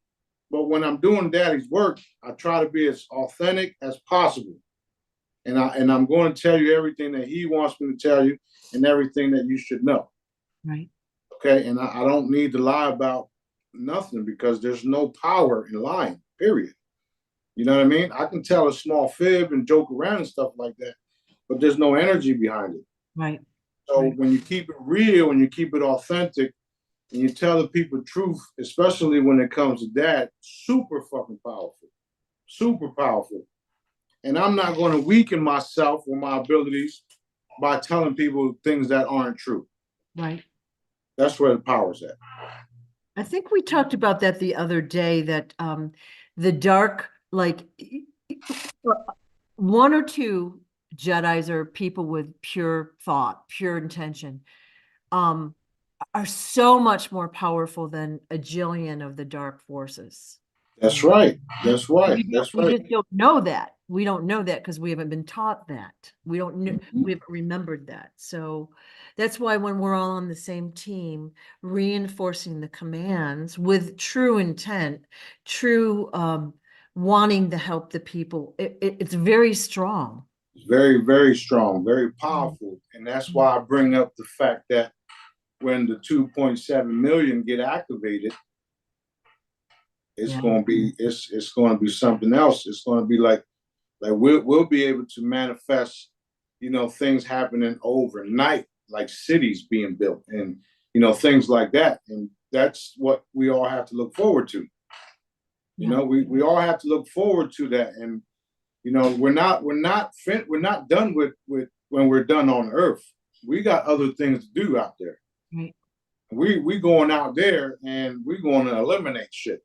But when I'm doing daddy's work, I try to be as authentic as possible. And I'm going to tell you everything that he wants me to tell you and everything that you should know. Right. Okay. And I don't need to lie about nothing, because there's no power in lying, period. You know what I mean? I can tell a small fib and joke around and stuff like that, but there's no energy behind it. Right. So Right. when you keep it real and you keep it authentic and you tell the people the truth, especially when it comes to that, super fucking powerful. Super powerful. And I'm not going to weaken myself or my abilities by telling people things that aren't true. Right. That's where the power's at. I think we talked about that the other day, that the dark, like one or two Jedis or people with pure thought, pure intention, um, are so much more powerful than a jillion of the dark forces. That's right. That's right. We That's we right. just don't know that. We don't know that because we haven't been taught that. We don't know, Mm-hmm. we haven't remembered that. So that's why when we're all on the same team, reinforcing the commands with true intent, true wanting to help the people, it's very strong. It's very, very strong, very powerful. And that's why I bring up the fact that when the 2.7 million get activated, it's Yeah. going to be it's going to be something else. It's going to be like we'll be able to manifest, things happening overnight, like cities being built and things like that. And that's what we all have to look forward to. Yeah. We all have to look forward to that. And we're not done with when we're done on Earth. We got other things to do out there. Right. We going out there and we're going to eliminate shit.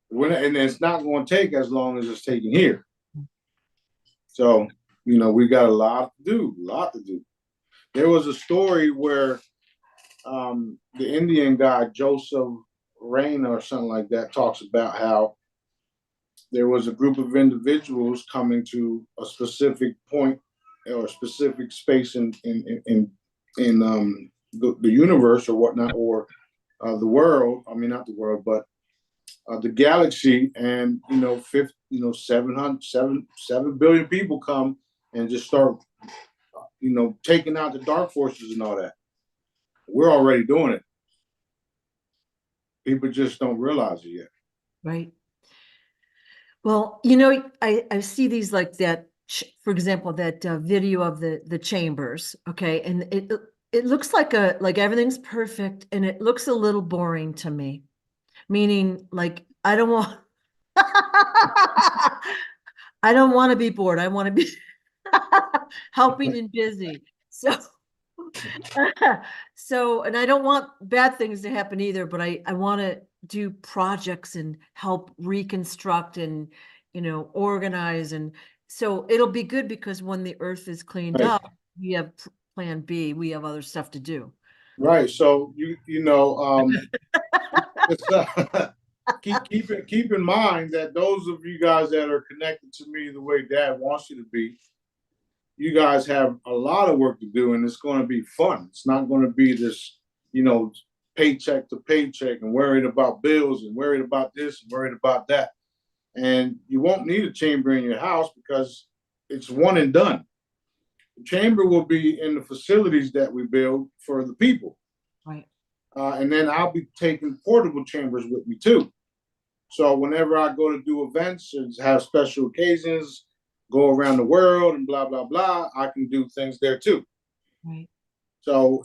And it's not going to take as long as it's taking here. So, we got a lot to do. There was a story where the Indian guy, Joseph Rain or something like that, talks about how there was a group of individuals coming to a specific point or a specific space in the universe or whatnot, or the world. I mean, not the world, but the galaxy, and 7 billion people come and just start taking out the dark forces and all that. We're already doing it. People just don't realize it yet. Right. Well, I see these like that, for example, that video of the chambers, okay, and it looks like everything's perfect, and it looks a little boring to me. Meaning, like, I don't want I don't want to be bored. I want to be helping and busy. And I don't want bad things to happen either, but I want to do projects and help reconstruct and, organize. And so it'll be good because when the earth is cleaned Right. up, we have plan B, we have other stuff to do. Right. So keep in mind that those of you guys that are connected to me the way Dad wants you to be, you guys have a lot of work to do, and it's going to be fun. It's not going to be this, you know, paycheck to paycheck and worried about bills and worried about this and worried about that. And you won't need a chamber in your house because it's one and done. The chamber will be in the facilities that we build for the people. Right. And then I'll be taking portable chambers with me too. So whenever I go to do events and have special occasions, go around the world and blah, blah, blah, I can do things there too. Right. So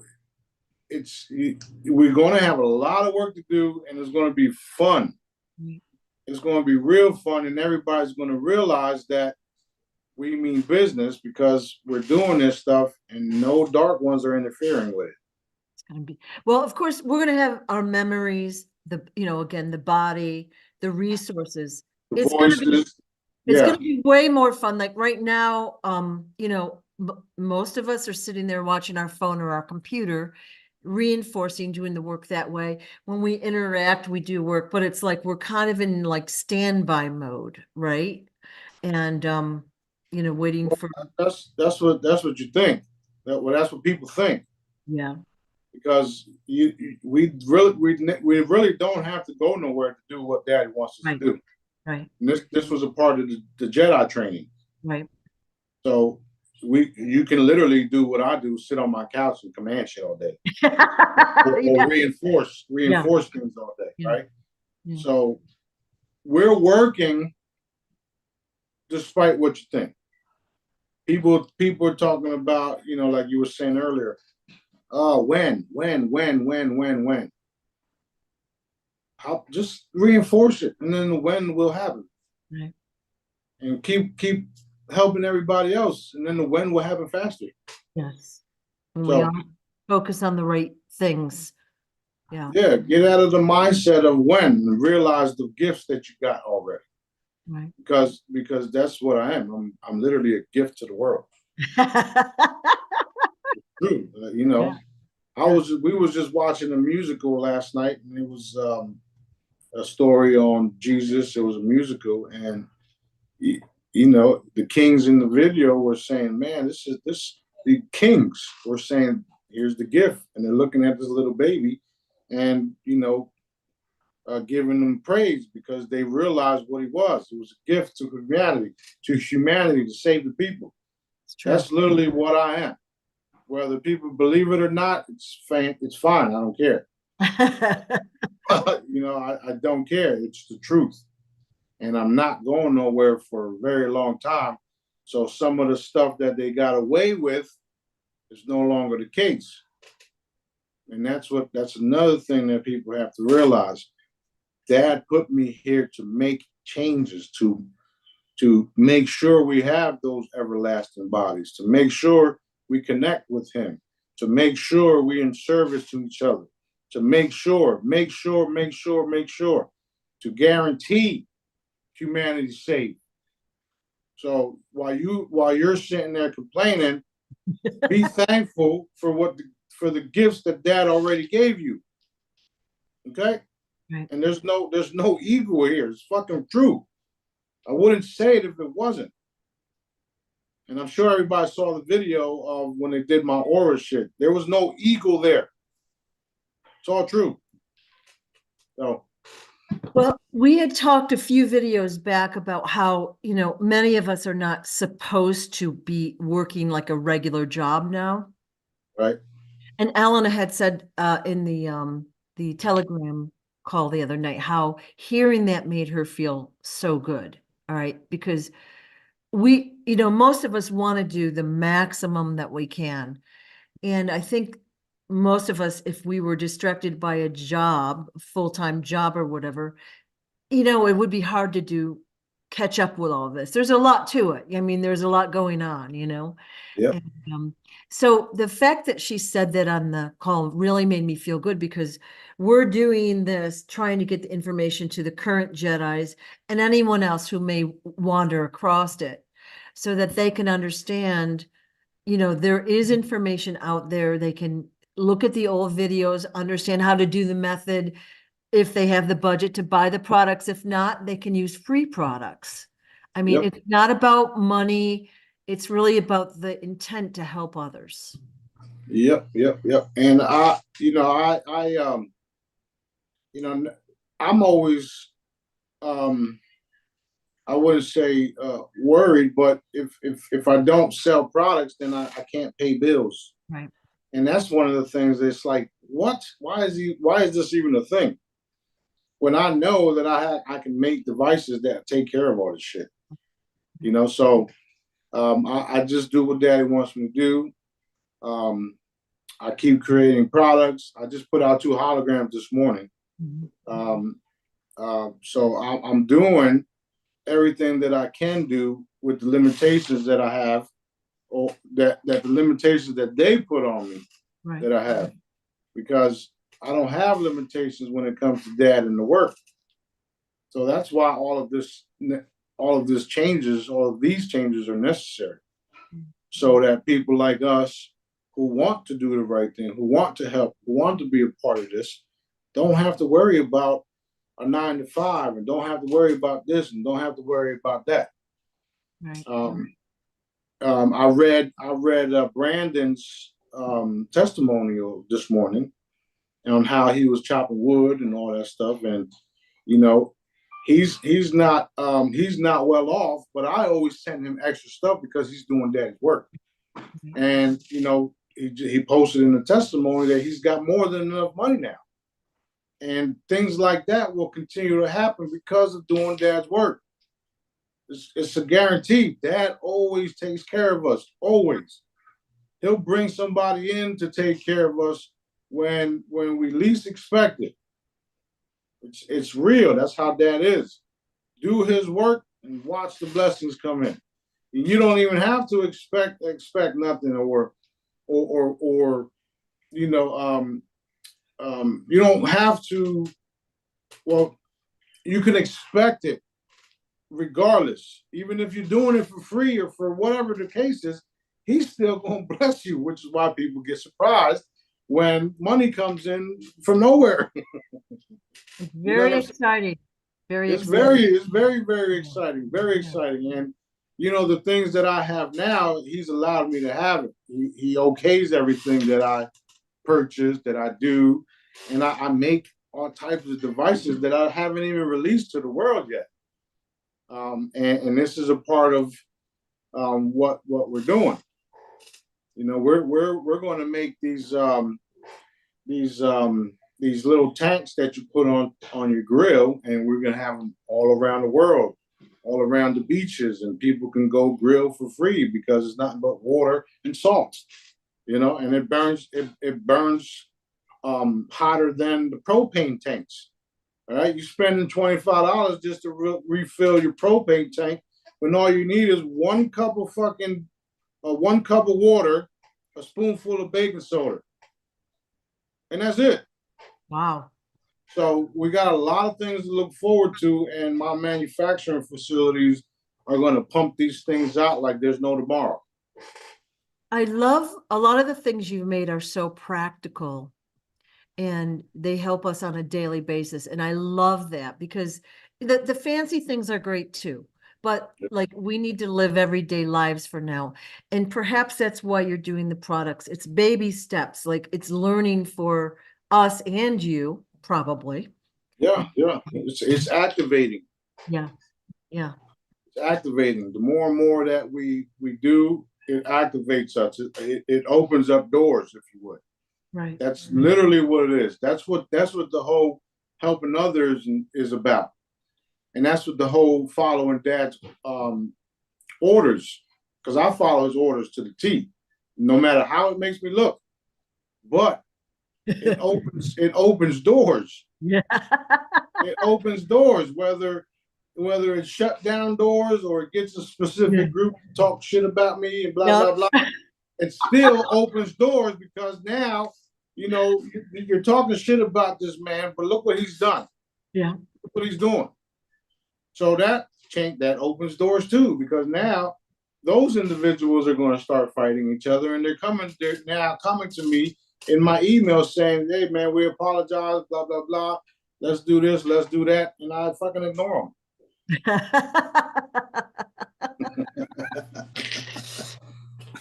we're going to have a lot of work to do, and it's going to be fun. Right. It's going to be real fun, and everybody's going to realize that we mean business because we're doing this stuff and no dark ones are interfering with it. It's going to be, well, of course, we're going to have our memories, again, the body, the resources. The It's going to be, voices, it's going yeah. to be way more fun. Like right now, most of us are sitting there watching our phone or our computer, reinforcing, doing the work that way. When we interact, we do work, but it's like we're kind of in like standby mode, right? And waiting for, That's what you think. That's what people think. yeah, Because we really don't have to go nowhere to do what Daddy wants us right, to do. right, And this was a part of the Jedi training. right. So you can literally do what I do, sit on my couch and command shit all day, or Yeah, reinforce yeah, things all day, yeah, right? yeah. So we're working despite what you think. People are talking about, like you were saying earlier. Oh, when? I'll just reinforce it, and then the when will happen, Right. and keep helping everybody else, and then the when will happen faster. Yes. And we all So focus on the right things. Yeah. yeah, get out of the mindset of when and realize the gifts that you got already, Right. because that's what I am. I'm literally a gift to the world. True, Yeah. we was just watching a musical last night, and it was a story on Jesus. It was a musical, and the kings in the video were saying, "Man, the kings were saying, here's the gift," and they're looking at this little baby, and giving him praise because they realized what he was. It was a gift to humanity to save the people. It's true. That's literally what I am. Whether people believe it or not, it's fine. I don't care. I don't care. It's the truth. And I'm not going nowhere for a very long time. So some of the stuff that they got away with is no longer the case. And that's another thing that people have to realize. Dad put me here to make changes, to make sure we have those everlasting bodies, to make sure we connect with him, to make sure we're in service to each other, to make sure, to guarantee humanity's safe. So while you're sitting there complaining, be thankful for the gifts that Dad already gave you. Okay? Right. And there's no ego here. It's fucking true. I wouldn't say it if it wasn't. And I'm sure everybody saw the video of when they did my aura shit. There was no ego there. It's all true. So Well, we had talked a few videos back about how, many of us are not supposed to be working like a regular job now. right. And Alana had said in the Telegram call the other night how hearing that made her feel so good. All right, because we, most of us want to do the maximum that we can. And I think most of us, if we were distracted by a job, full-time job or whatever, it would be hard to catch up with all this. There's a lot to it. I mean, there's a lot going on, Yep. And, so the fact that she said that on the call really made me feel good because we're doing this, trying to get the information to the current Jedis and anyone else who may wander across it so that they can understand, there is information out there. They can look at the old videos, understand how to do the method, if they have the budget to buy the products. If not, they can use free products. I mean, Yep. it's not about money. It's really about the intent to help others. Yep, yep, yep. And I'm always, I wouldn't say worried, but if I don't sell products, then I can't pay bills. Right. And that's one of the things that's like, what? Why is this even a thing? When I know that I can make devices that take care of all this shit. So I just do what daddy wants me to do. I keep creating products. I just put out 2 holograms this morning. So I'm doing everything that I can do with the limitations that I have, or that the limitations that they put on me, right, that I have, because I don't have limitations when it comes to dad and the work. So that's why all of these changes are necessary, so that people like us who want to do the right thing, who want to help, who want to be a part of this, don't have to worry about a 9 to 5, and don't have to worry about this, and don't have to worry about that. Right. I read Brandon's testimonial this morning on how he was chopping wood and all that stuff, and he's not well off, but I always send him extra stuff because he's doing daddy's work. And he posted in the testimony that he's got more than enough money now. And things like that will continue to happen because of doing dad's work. It's a guarantee. Dad always takes care of us, always. He'll bring somebody in to take care of us when we least expect it. It's real. That's how dad is. Do his work and watch the blessings come in. You don't even have to expect nothing, or you don't have to. Well, you can expect it regardless. Even if you're doing it for free or for whatever the case is, he's still going to bless you, which is why people get surprised when money comes in from nowhere. It's very exciting. It's very, very exciting. Very exciting. And the things that I have now, he's allowed me to have it. He okays everything that I purchase, that I do, and I make all types of devices that I haven't even released to the world yet. And this is a part of what we're doing. We're going to make these little tanks that you put on your grill, and we're going to have them all around the world, all around the beaches, and people can go grill for free because it's nothing but water and salt, and it burns hotter than the propane tanks. All right, you're spending $25 just to refill your propane tank, when all you need is 1 cup of water, a spoonful of baking soda, and that's it. Wow. So we got a lot of things to look forward to, and my manufacturing facilities are going to pump these things out like there's no tomorrow. I love a lot of the things you've made are so practical, and they help us on a daily basis. And I love that, because the fancy things are great too, but like, we need to live everyday lives for now. And perhaps that's why you're doing the products. It's baby steps, like it's learning for us and you, probably. Yeah. It's activating. Yeah. It's activating. The more and more that we do, it activates us. It opens up doors, if you would. Right. That's literally what it is. That's what the whole helping others is about. And that's what the whole following dad's orders, because I follow his orders to the T, no matter how it makes me look. But it opens doors. Yeah. It opens doors, whether it's shut down doors or it gets a specific group to talk shit about me and blah, blah, blah. It still opens doors, because now, you're talking shit about this man, but look what he's done. Yeah. Look what he's doing. So that opens doors too, because now those individuals are going to start fighting each other, and they're now coming to me in my email saying, "Hey man, we apologize, blah, blah, blah. Let's do this, let's do that." And I fucking ignore them.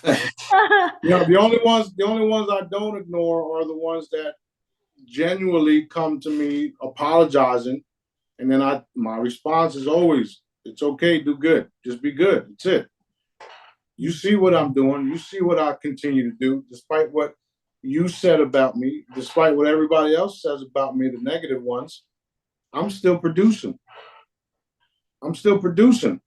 You know, the only ones I don't ignore are the ones that genuinely come to me apologizing, and then my response is always, "It's okay, do good, just be good. That's it. You see what I'm doing. You see what I continue to do, despite what you said about me, despite what everybody else says about me, the negative ones. I'm still producing. I'm still producing."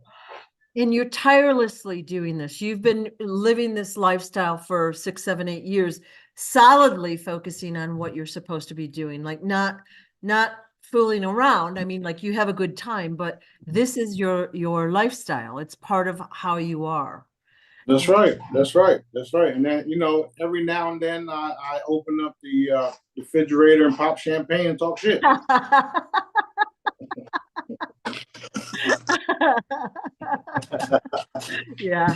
And you're tirelessly doing this. You've been living this lifestyle for 6, 7, 8 years, solidly focusing on what you're supposed to be doing, like not fooling around. I mean, like, you have a good time, but this is your lifestyle. It's part of how you are. That's right. That's right. That's right. And then, you know, every now and then I open up the refrigerator and pop champagne and talk shit. Yeah.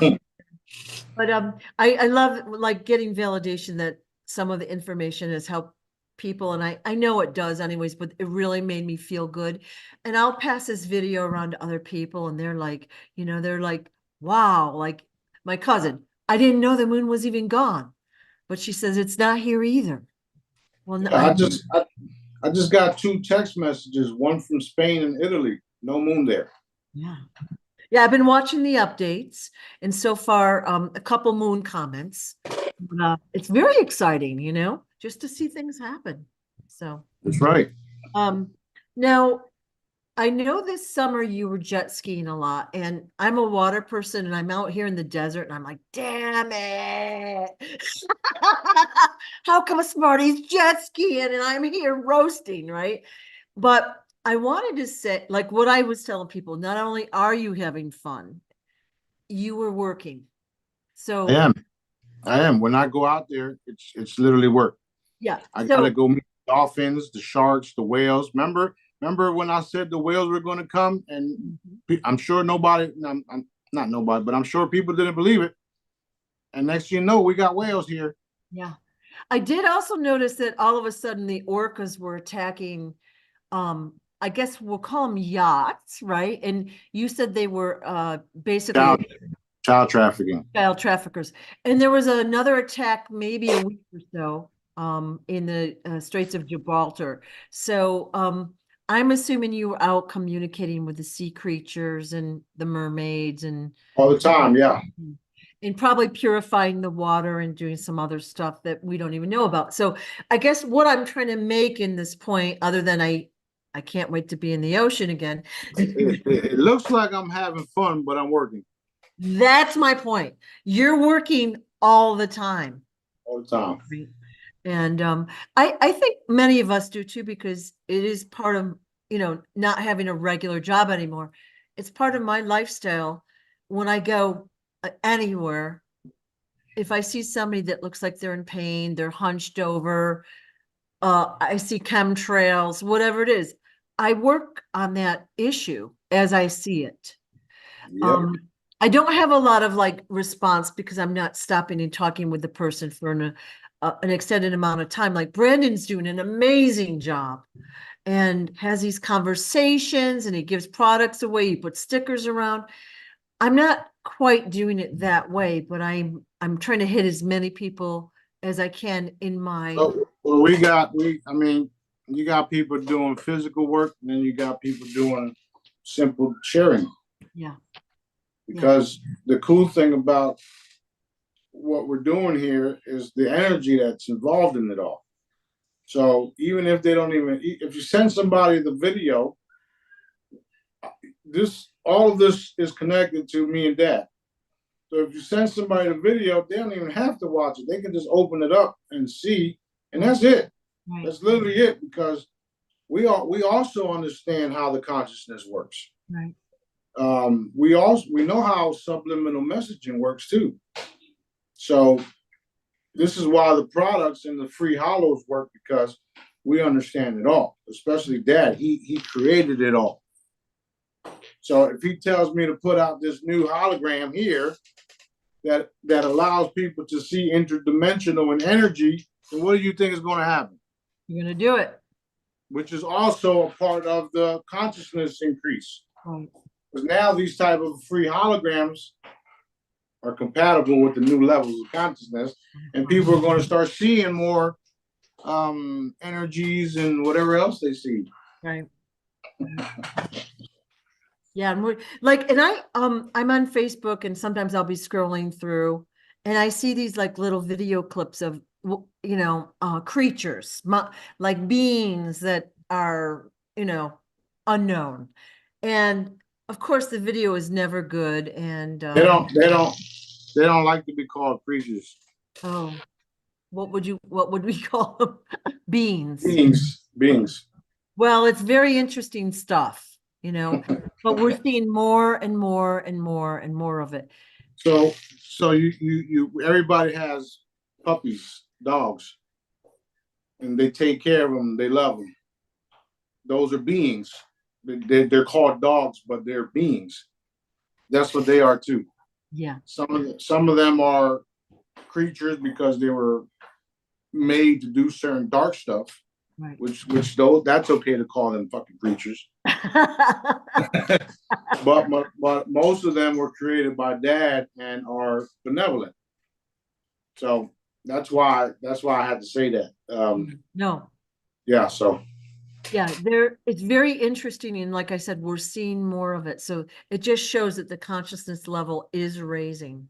But I love, like, getting validation that some of the information has helped people, and I know it does anyways, but it really made me feel good. And I'll pass this video around to other people, and they're like, they're like, wow, like my cousin, I didn't know the moon was even gone, but she says it's not here either. Well, Yeah, I just got 2 text messages, one from Spain and Italy. No moon there. yeah. Yeah, I've been watching the updates, and so far, a couple moon comments. It's very exciting, just to see things happen. So, That's right. now I know this summer you were jet skiing a lot, and I'm a water person, and I'm out here in the desert, and I'm like, damn it. How come Smarty's jet skiing and I'm here roasting, right? But I wanted to say, like what I was telling people, not only are you having fun, you were working. I So am. I am. When I go out there, it's literally work. yeah. I gotta So go meet the dolphins, the sharks, the whales. Remember when I said the whales were going to come, and I'm sure nobody, I'm not nobody, but I'm sure people didn't believe it. And next thing you know, we got whales here. yeah. I did also notice that all of a sudden the orcas were attacking, I guess we'll call them yachts, right? And you said they were basically Child, child trafficking. child traffickers. And there was another attack maybe a week or so in the Straits of Gibraltar. So I'm assuming you were out communicating with the sea creatures and the mermaids All the time, yeah. and probably purifying the water and doing some other stuff that we don't even know about. So I guess what I'm trying to make in this point, other than I can't wait to be in the ocean again. It looks like I'm having fun, but I'm working That's my point. You're working all the time. all the time. Right. And I think many of us do too, because it is part of, not having a regular job anymore. It's part of my lifestyle. When I go anywhere, if I see somebody that looks like they're in pain, they're hunched over, I see chemtrails, whatever it is, I work on that issue as I see it. Yep. I don't have a lot of like response because I'm not stopping and talking with the person for an extended amount of time. Like Brandon's doing an amazing job and has these conversations, and he gives products away. He puts stickers around. I'm not quite doing it that way, but I'm trying to hit as many people as I can in my. So, I mean, you got people doing physical work, and then you got people doing simple sharing. Yeah. Because the cool thing about what we're doing here is the energy that's involved in it all. So even if they don't even, if you send somebody the video, all of this is connected to me and Dad. So if you send somebody the video, they don't even have to watch it. They can just open it up and see, and that's it. Right. That's literally it, because we also understand how the consciousness works. Right. We know how subliminal messaging works too. So this is why the products and the free hollows work, because we understand it all, especially Dad. He created it all. So if he tells me to put out this new hologram here that allows people to see interdimensional and energy, then what do you think is going to happen? You're going to do it. Which is also a part of the consciousness increase. Right. Because now these type of free holograms are compatible with the new levels of consciousness, and people are going to start seeing more energies and whatever else they see. Right. Yeah, and we're like, and I'm on Facebook, and sometimes I'll be scrolling through, and I see these like little video clips of creatures, like beings that are unknown, and of course the video is never good, and They don't like to be called creatures. oh, what would we call them? Beings. Beings. Well, it's very interesting stuff, but we're seeing more and more and more and more of it. So you everybody has puppies, dogs, and they take care of them. They love them. Those are beings. They're called dogs, but they're beings. That's what they are too. Yeah. Some of them are creatures because they were made to do certain dark stuff. Right. Which though that's okay to call them fucking creatures. but most of them were created by dad and are benevolent. So that's why I had to say that. No. Yeah. So. Yeah, it's very interesting, and like I said, we're seeing more of it. So it just shows that the consciousness level is raising.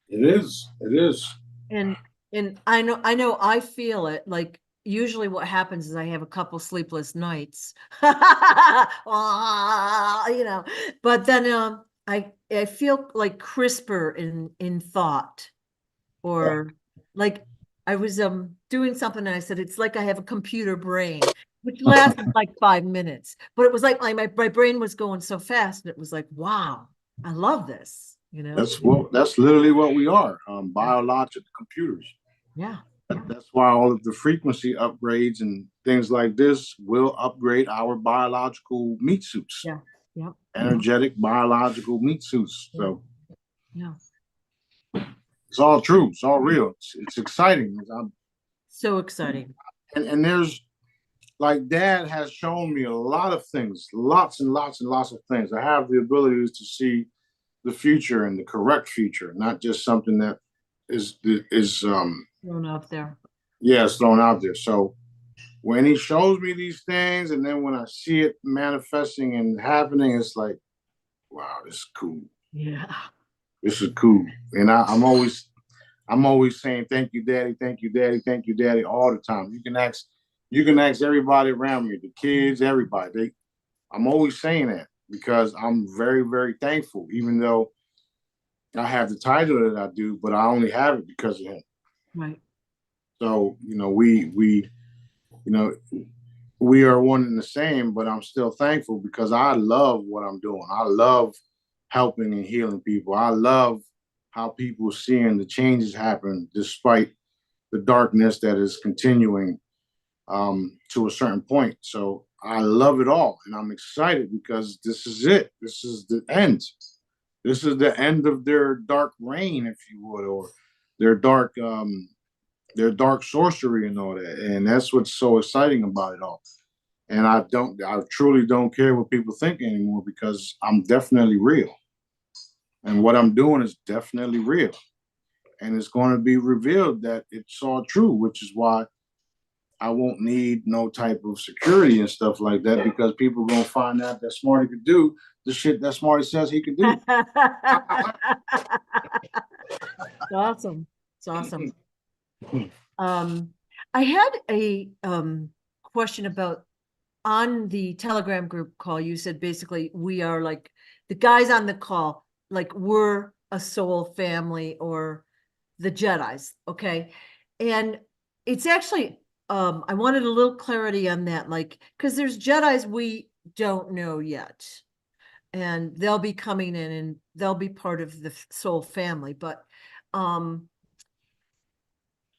It is. It is. And I feel it. Like usually what happens is I have a couple sleepless nights. But then I feel like crisper in thought, or like I was doing something and I said it's like I have a computer brain, which lasted like 5 minutes, but it was like my brain was going so fast, and it was like, wow, I love this. That's literally what we are. Biological computers. Yeah. That's why all of the frequency upgrades and things like this will upgrade our biological meat suits. Yeah. Yeah. Energetic biological meat suits. So yeah, it's all true. It's all real. It's exciting. So exciting. And there's like dad has shown me a lot of things, lots and lots and lots of things. I have the ability to see the future and the correct future, not just something that is thrown out there. Yeah, it's thrown out there. So when he shows me these things, and then when I see it manifesting and happening, it's like, wow, this is cool. Yeah, this is cool. And I'm always saying, thank you, daddy, thank you, daddy, thank you, daddy, all the time. You can ask everybody around me, the kids, everybody. I'm always saying that because I'm very, very thankful, even though I have the title that I do, but I only have it because of him. Right. So, we are one and the same, but I'm still thankful because I love what I'm doing. I love helping and healing people. I love how people are seeing the changes happen despite the darkness that is continuing to a certain point. So I love it all, and I'm excited because this is it. This is the end. This is the end of their dark reign, if you would, or their dark sorcery and all that. And that's what's so exciting about it all. And I truly don't care what people think anymore because I'm definitely real. And what I'm doing is definitely real. And it's going to be revealed that it's all true, which is why I won't need no type of security and stuff like that, because people are going to find out that Smarty could do the shit that Smarty says he could do. It's awesome. It's awesome. I had a question about, on the Telegram group call, you said basically we are like the guys on the call, like we're a soul family or the Jedis. Okay. And it's actually, I wanted a little clarity on that, like, because there's Jedis we don't know yet, and they'll be coming in and they'll be part of the soul family. But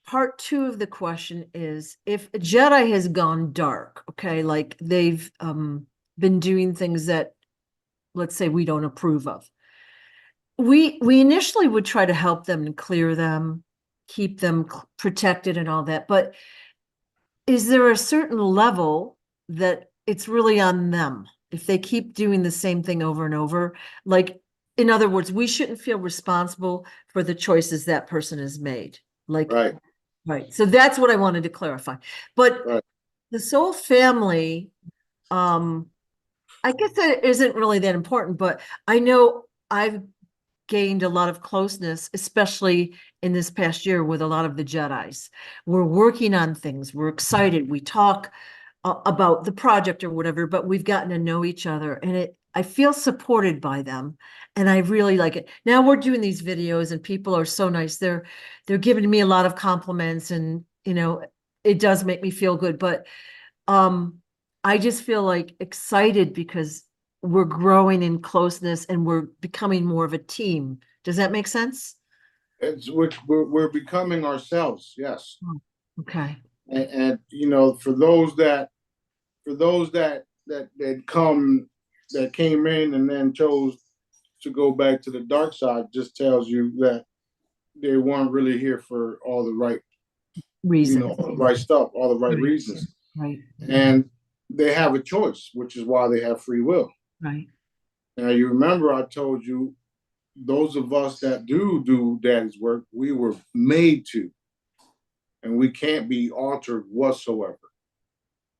part two of the question is, if a Jedi has gone dark, okay, like they've been doing things that, let's say, we don't approve of, we initially would try to help them and clear them, keep them protected and all that. But is there a certain level that it's really on them if they keep doing the same thing over and over? Like, in other words, we shouldn't feel responsible for the choices that person has made. Like, Right. right. So that's what I wanted to clarify. But Right. the soul family, I guess that isn't really that important, but I know I've gained a lot of closeness, especially in this past year with a lot of the Jedis. We're working on things. We're excited. We talk about the project or whatever, but we've gotten to know each other, and I feel supported by them, and I really like it. Now we're doing these videos, and people are so nice. They're giving me a lot of compliments, and it does make me feel good. But I just feel like excited because we're growing in closeness and we're becoming more of a team. Does that make sense? We're becoming ourselves. Yes. Oh, okay. And for those that came in and then chose to go back to the dark side, just tells you that they weren't really here for all the right, Reason. all the right stuff, all the right Right. reasons. Right. And they have a choice, which is why they have free will. Right. Now, you remember I told you, those of us that do daddy's work, we were made to, and we can't be altered whatsoever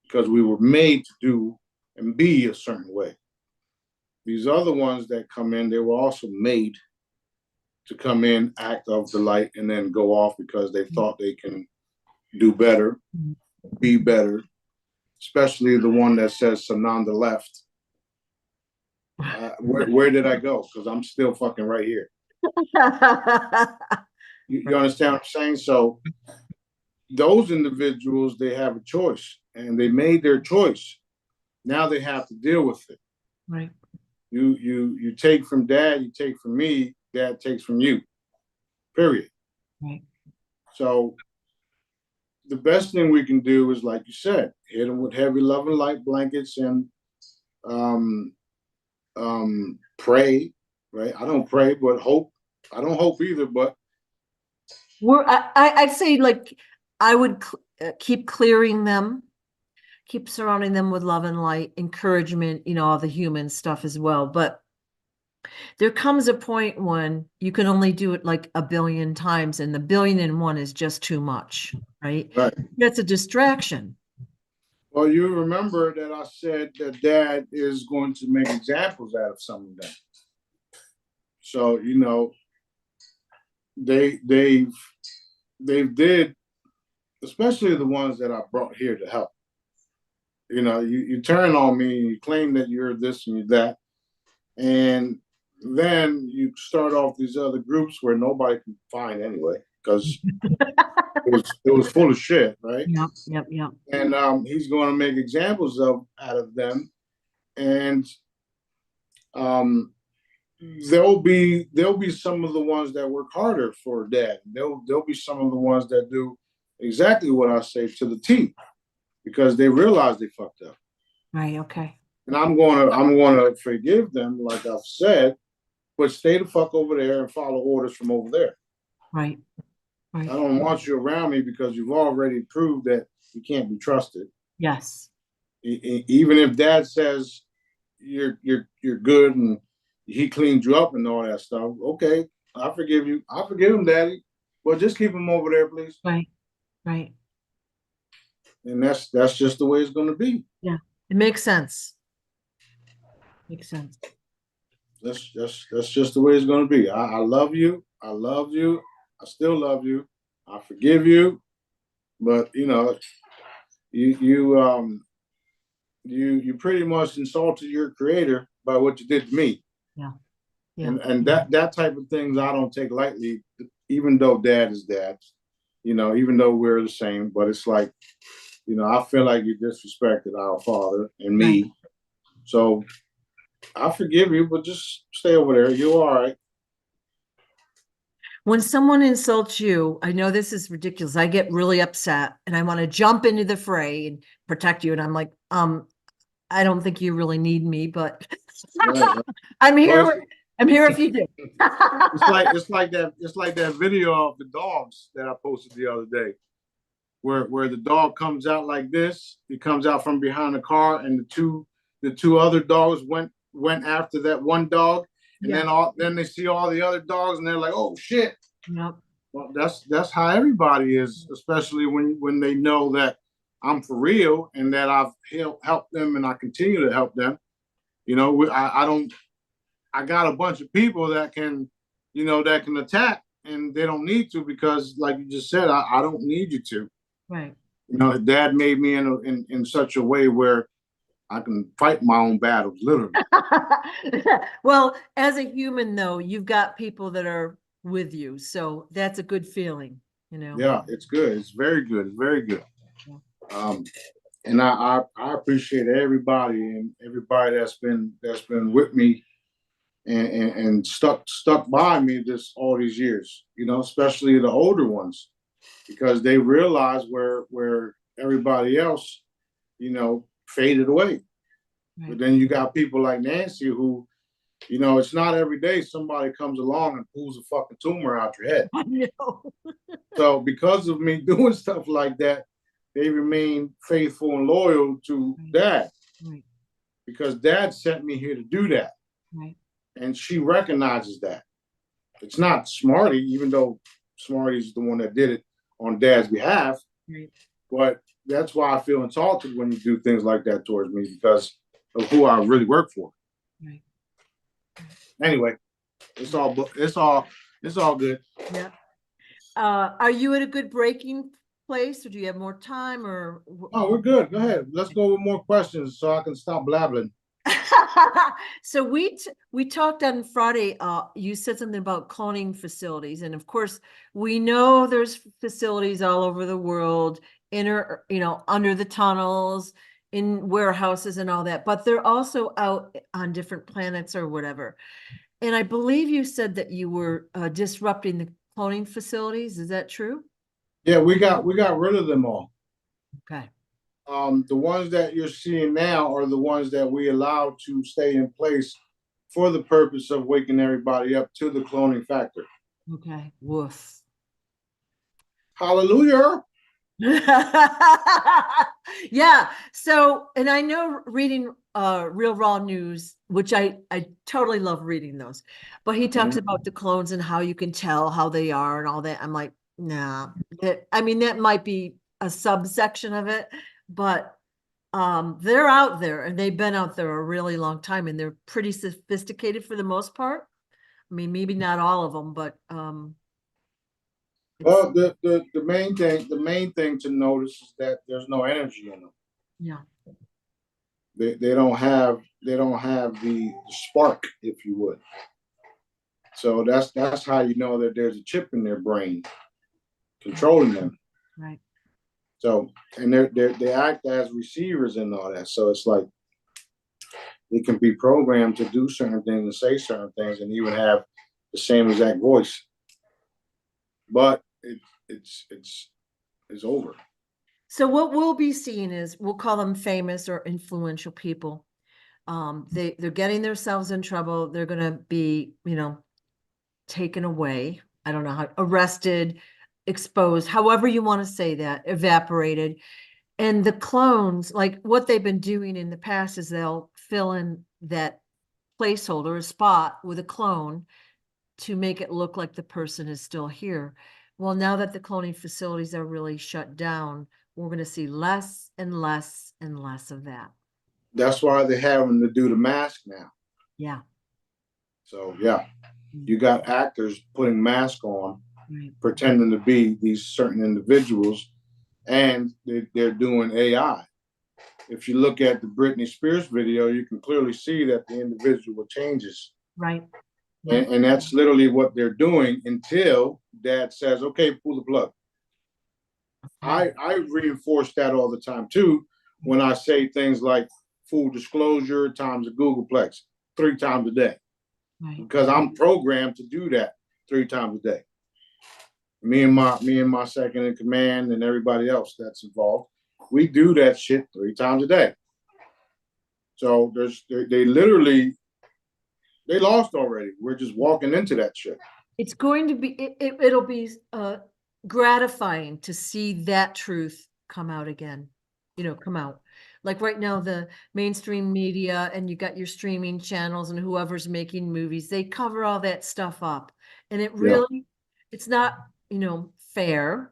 because we were made to do and be a certain way. These other ones that come in, they were also made to come in, act of the light, and then go off because they thought they can do better, be better, especially the one that says Sananda left. Where did I go? Because I'm still fucking right here. You understand what I'm saying? So those individuals, they have a choice, and they made their choice. Now they have to deal with it. Right. You take from dad, you take from me, dad takes from you. Period. Right. So the best thing we can do is, like you said, hit them with heavy love and light blankets and pray. Right? I don't pray, but hope. I don't hope either, but I'd say, like, I would keep clearing them, keep surrounding them with love and light, encouragement, all the human stuff as well. But there comes a point when you can only do it like a billion times, and the billion and one is just too much, right? right. That's a distraction. Well, you remember that I said that dad is going to make examples out of some of them. So, they've did, especially the ones that I brought here to help. You turn on me and you claim that you're this and you're that, and then you start off these other groups where nobody can find anyway because it was full of shit, right? Yep. And he's going to make examples out of them, and there'll be some of the ones that work harder for dad. There'll be some of the ones that do exactly what I say to the T, because they realize they fucked up. Right. Okay. And I'm gonna forgive them, like I've said, but stay the fuck over there and follow orders from over there. Right. I don't want you around me because you've already proved that you can't be trusted. Yes. Even if dad says you're good and he cleaned you up and all that stuff, okay, I forgive you. I forgive him, daddy. But just keep him over there, please. Right. And that's just the way it's going to be. Yeah, it makes sense. That's just the way it's going to be. I love you. I love you. I still love you. I forgive you. But you pretty much insulted your creator by what you did to me. Yeah. And that type of things I don't take lightly, even though dad is dad, even though we're the same, but it's like, I feel like you disrespected our father and me. Right. So I forgive you, but just stay over there. You're all right. When someone insults you, I know this is ridiculous. I get really upset and I want to jump into the fray and protect you. And I'm like, I don't think you really need me, but right. I'm here. Well, I'm here if you do. It's like that video of the dogs that I posted the other day, where the dog comes out like this. He comes out from behind the car, and the two other dogs went after that one dog, And Yeah. then they see all the other dogs and they're like, oh shit. Yep. Well, that's how everybody is, especially when they know that I'm for real and that I've helped them and I continue to help them. You know, I don't. I got a bunch of people that can, that can attack, and they don't need to because, like you just said, I don't need you to. Right. Dad made me in such a way where I can fight my own battles, literally. Well, as a human though, you've got people that are with you, so that's a good feeling, you know. Yeah, it's good. It's very good. It's very good. Yeah. Um, and I appreciate everybody and everybody that's been with me and stuck by me this all these years. Especially the older ones, because they realize where everybody else, faded away. Right. But then you got people like Nancy who, it's not every day somebody comes along and pulls a fucking tumor out your head. I know. So because of me doing stuff like that, they remain faithful and loyal to Dad. Right. Because Dad sent me here to do that. Right. And she recognizes that. It's not Smarty, even though Smarty's the one that did it on Dad's behalf. Right. But that's why I feel insulted when you do things like that towards me, because of who I really work for. Right. Anyway, it's all good. Yeah. Are you at a good breaking place, or do you have more time, or? Oh, we're good. Go ahead. Let's go with more questions so I can stop blabbling. So we talked on Friday, you said something about cloning facilities, and of course we know there's facilities all over the world, under the tunnels, in warehouses and all that, but they're also out on different planets or whatever. And I believe you said that you were disrupting the cloning facilities. Is that true? Yeah, we got rid of them all. Okay. The ones that you're seeing now are the ones that we allowed to stay in place for the purpose of waking everybody up to the cloning factor. Okay. Woof. Hallelujah. Yeah. So, and I know reading Real Raw News, which I totally love reading those, but he talks about the clones and how you can tell how they are and all that. I'm like, nah. That might be a subsection of it, but they're out there and they've been out there a really long time and they're pretty sophisticated for the most part. I mean, maybe not all of them, but well, the main thing to notice is that there's no energy in them. Yeah. They don't have the spark, if you would. So that's how you know that there's a chip in their brain controlling them. Right. So, and they act as receivers and all that. So it's like they can be programmed to do certain things and say certain things and even have the same exact voice. But it's over. So what we'll be seeing is, we'll call them famous or influential people. They're getting themselves in trouble. They're going to be, taken away. I don't know how, arrested, exposed, however you want to say that, evaporated. And the clones, like what they've been doing in the past, is they'll fill in that placeholder, a spot with a clone to make it look like the person is still here. Well, now that the cloning facilities are really shut down, we're going to see less and less and less of that. That's why they're having to do the mask now. Yeah. So yeah, you got actors putting masks on, Right. pretending to be these certain individuals, and they're doing AI. If you look at the Britney Spears video, you can clearly see that the individual changes. Right. And that's literally what they're doing until Dad says, okay, pull the plug. I reinforce that all the time too when I say things like full disclosure times a Googleplex 3 times a day. Right. Because I'm programmed to do that 3 times a day. Me and my second in command and everybody else that's involved, we do that shit 3 times a day. So they literally lost already. We're just walking into that shit. It's going to be, it'll be gratifying to see that truth come out again. come out. Like right now, the mainstream media and you got your streaming channels and whoever's making movies, they cover all that stuff up. And Yeah. it's not, fair,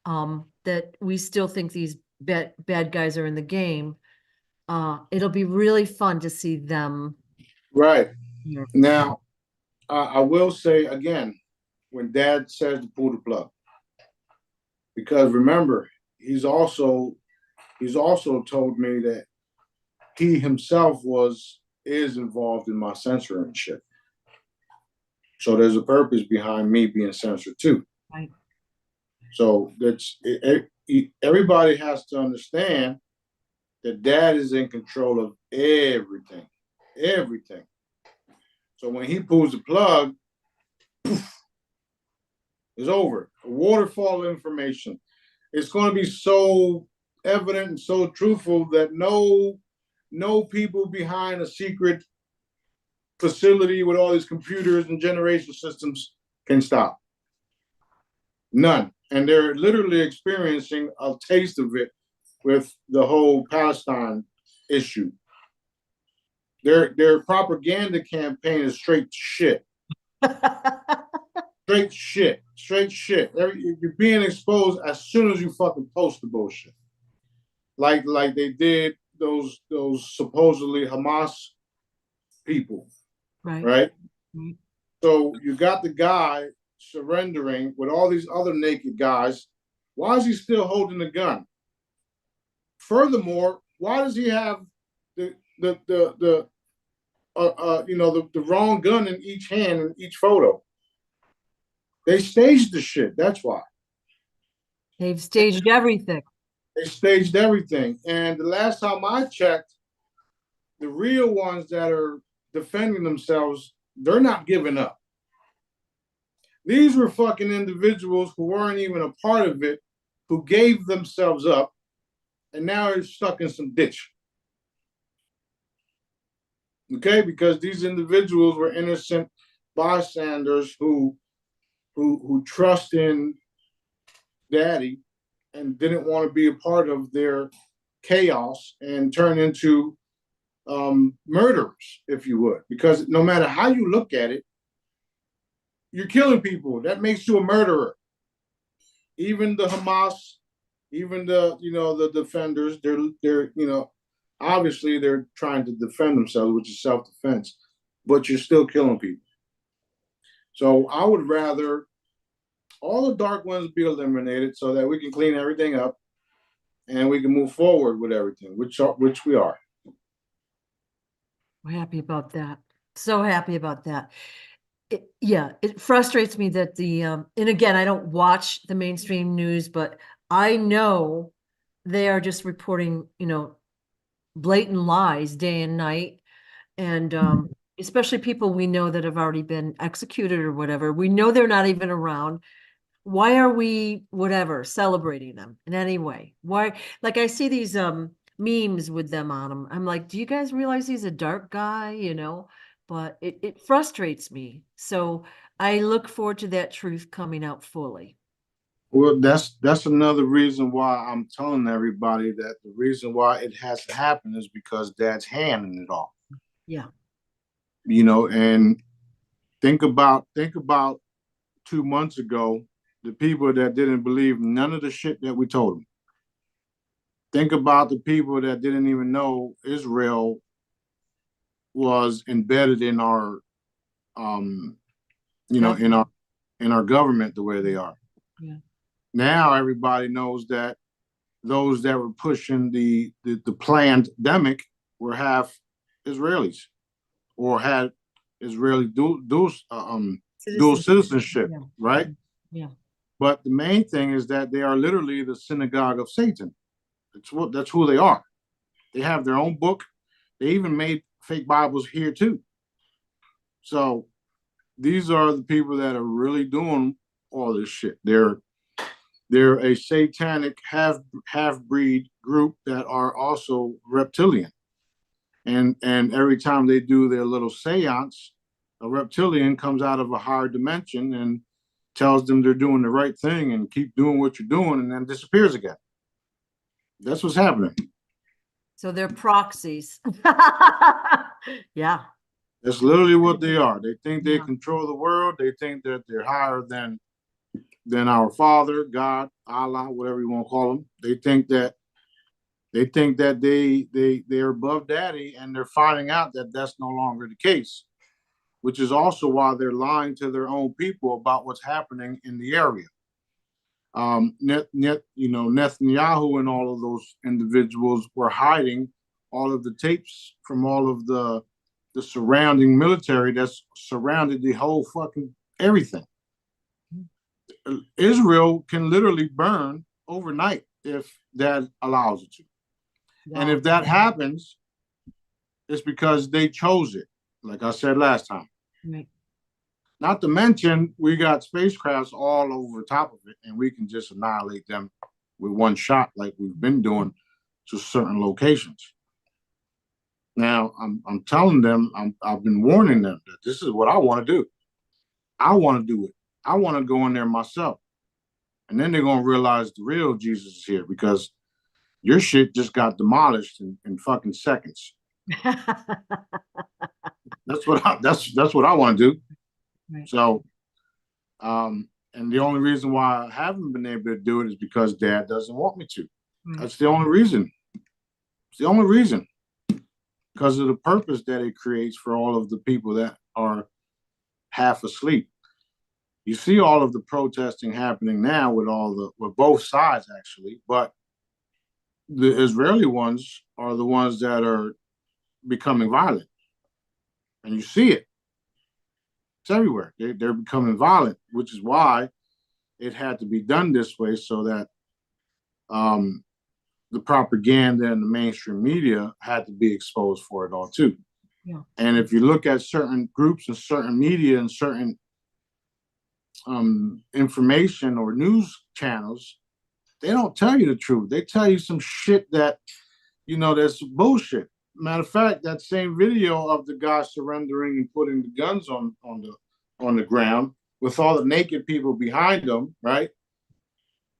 that we still think these bad guys are in the game. It'll be really fun to see them. Right. Yeah. Now, I will say again, when Dad says to pull the plug, because remember, he's also told me that he himself is involved in my censoring shit. So there's a purpose behind me being censored too. Right. So everybody has to understand that Dad is in control of everything, everything. So when he pulls the plug, poof, it's over. A waterfall of information. It's going to be so evident and so truthful that no people behind a secret facility with all these computers and generation systems can stop. None. And they're literally experiencing a taste of it with the whole Palestine issue. Their propaganda campaign is straight shit. Straight shit. Straight shit. You're being exposed as soon as you fucking post the bullshit. Like they did those supposedly Hamas people. Right. Right? Mm-hmm. So you got the guy surrendering with all these other naked guys. Why is he still holding the gun? Furthermore, why does he have the wrong gun in each hand in each photo? They staged the shit. That's why. They've staged everything. They staged everything. And the last time I checked, the real ones that are defending themselves, they're not giving up. These were fucking individuals who weren't even a part of it, who gave themselves up, and now they're stuck in some ditch. Okay, because these individuals were innocent bystanders who trust in Daddy and didn't want to be a part of their chaos and turn into murderers, if you would. Because no matter how you look at it, you're killing people. That makes you a murderer. Even the Hamas, even the defenders, they're obviously they're trying to defend themselves, which is self-defense, but you're still killing people. So I would rather all the dark ones be eliminated so that we can clean everything up and we can move forward with everything, which we are. We're happy about that. So happy about that. It frustrates me that and again, I don't watch the mainstream news, but I know they are just reporting, blatant lies day and night. And especially people we know that have already been executed or whatever. We know they're not even around. Why are we celebrating them in any way? Why? Like I see these memes with them on them. I'm like, do you guys realize he's a dark guy? But it frustrates me. So I look forward to that truth coming out fully. Well, that's another reason why I'm telling everybody that the reason why it has to happen is because Dad's hand in it all. Yeah. And think about 2 months ago, the people that didn't believe none of the shit that we told them. Think about the people that didn't even know Israel was embedded in our, in our government the way they are. Yeah. Now everybody knows that those that were pushing the pandemic were half Israelis or had Israeli dual citizenship, yeah. right? Yeah. But the main thing is that they are literally the synagogue of Satan. That's who they are. They have their own book. They even made fake Bibles here too. So these are the people that are really doing all this shit. They're a satanic half-breed group that are also reptilian. And every time they do their little seance, a reptilian comes out of a higher dimension and tells them they're doing the right thing and keep doing what you're doing and then disappears again. That's what's happening. So they're proxies. Yeah. That's literally what they are. They think they Yeah. control the world. They think that they're higher than our Father, God, Allah, whatever you want to call them. They think that they're above Daddy, and they're finding out that that's no longer the case. Which is also why they're lying to their own people about what's happening in the area. Netanyahu and all of those individuals were hiding all of the tapes from all of the surrounding military that's surrounded the whole fucking everything. Israel can literally burn overnight if that allows it to. Wow. And if that happens, it's because they chose it, like I said last time. Right. Not to mention, we got spacecrafts all over top of it, and we can just annihilate them with one shot, like we've been doing to certain locations. Now, I'm telling them, I've been warning them that this is what I want to do. I want to do it. I want to go in there myself, and then they're gonna realize the real Jesus is here because your shit just got demolished in fucking seconds. That's what I want to do. Right. So, and the only reason why I haven't been able to do it is because Dad doesn't want me to. That's the only reason. It's the only reason. Because of the purpose that it creates for all of the people that are half asleep. You see all of the protesting happening now with both sides actually, but the Israeli ones are the ones that are becoming violent, and you see it. It's everywhere. They're becoming violent, which is why it had to be done this way so that the propaganda and the mainstream media had to be exposed for it all too. Yeah. And if you look at certain groups and certain media and certain information or news channels, they don't tell you the truth. They tell you some shit that, that's bullshit. Matter of fact, that same video of the guy surrendering and putting the guns on the ground with all the naked people behind them, right?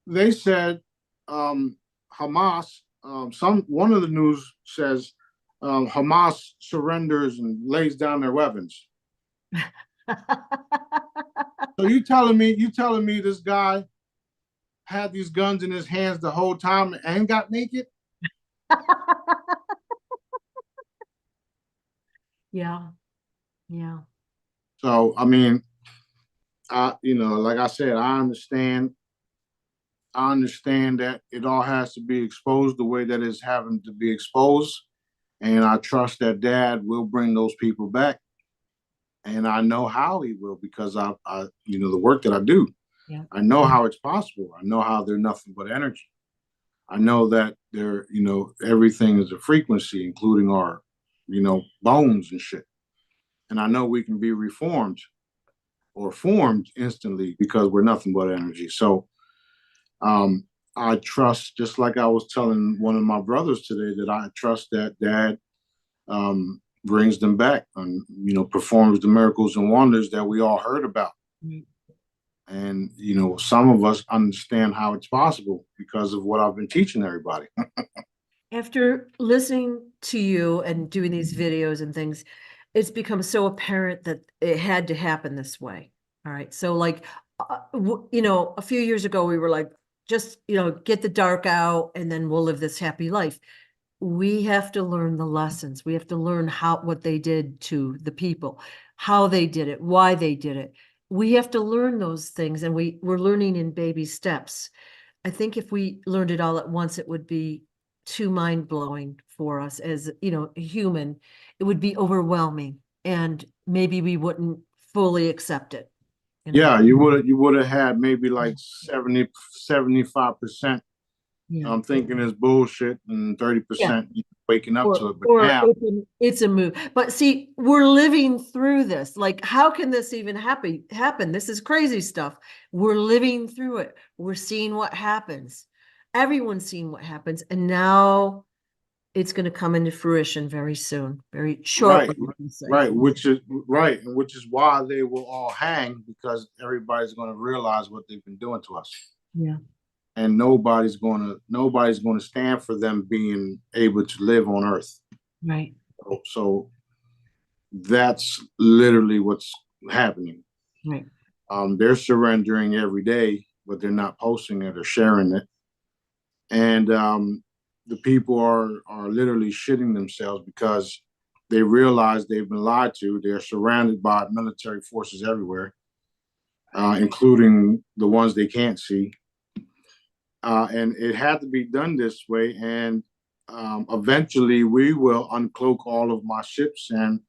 They said Hamas. One of the news says Hamas surrenders and lays down their weapons. So you telling me this guy had these guns in his hands the whole time and got naked? Yeah. So I mean, like I said, I understand that it all has to be exposed the way that it's having to be exposed, and I trust that Dad will bring those people back, and I know how he will because I the work that I do. Yeah. I know how it's possible. I know how they're nothing but energy. I know that they're, everything is a frequency, including our, bones and shit. And I know we can be reformed or formed instantly because we're nothing but energy. So I trust, just like I was telling one of my brothers today, that I trust that Dad brings them back and, performs the miracles and wonders that we all heard about. Mm-hmm. And, some of us understand how it's possible because of what I've been teaching everybody. After listening to you and doing these videos and things, it's become so apparent that it had to happen this way. All right. So like, a few years ago, we were like, just, get the dark out and then we'll live this happy life. We have to learn the lessons. We have to learn what they did to the people, how they did it, why they did it. We have to learn those things, and we're learning in baby steps. I think if we learned it all at once, it would be too mind-blowing for us as, a human. It would be overwhelming, and maybe we wouldn't fully accept it. Yeah, you would have had maybe like 75%. Yeah. I'm thinking it's bullshit, and 30% waking up to it. But now it's a move. But see, we're living through this. Like, how can this even happen? This is crazy stuff. We're living through it. We're seeing what happens. Everyone's seeing what happens, and now it's going to come into fruition very soon, very shortly. Right, which is why they will all hang, because everybody's going to realize what they've been doing to us. Yeah. and nobody's gonna stand for them being able to live on Earth. Right. So that's literally what's happening. Right. They're surrendering every day, but they're not posting it or sharing it. And the people are literally shitting themselves because they realize they've been lied to. They're surrounded by military forces everywhere, including the ones they can't see. And it had to be done this way. And eventually, we will uncloak all of my ships, and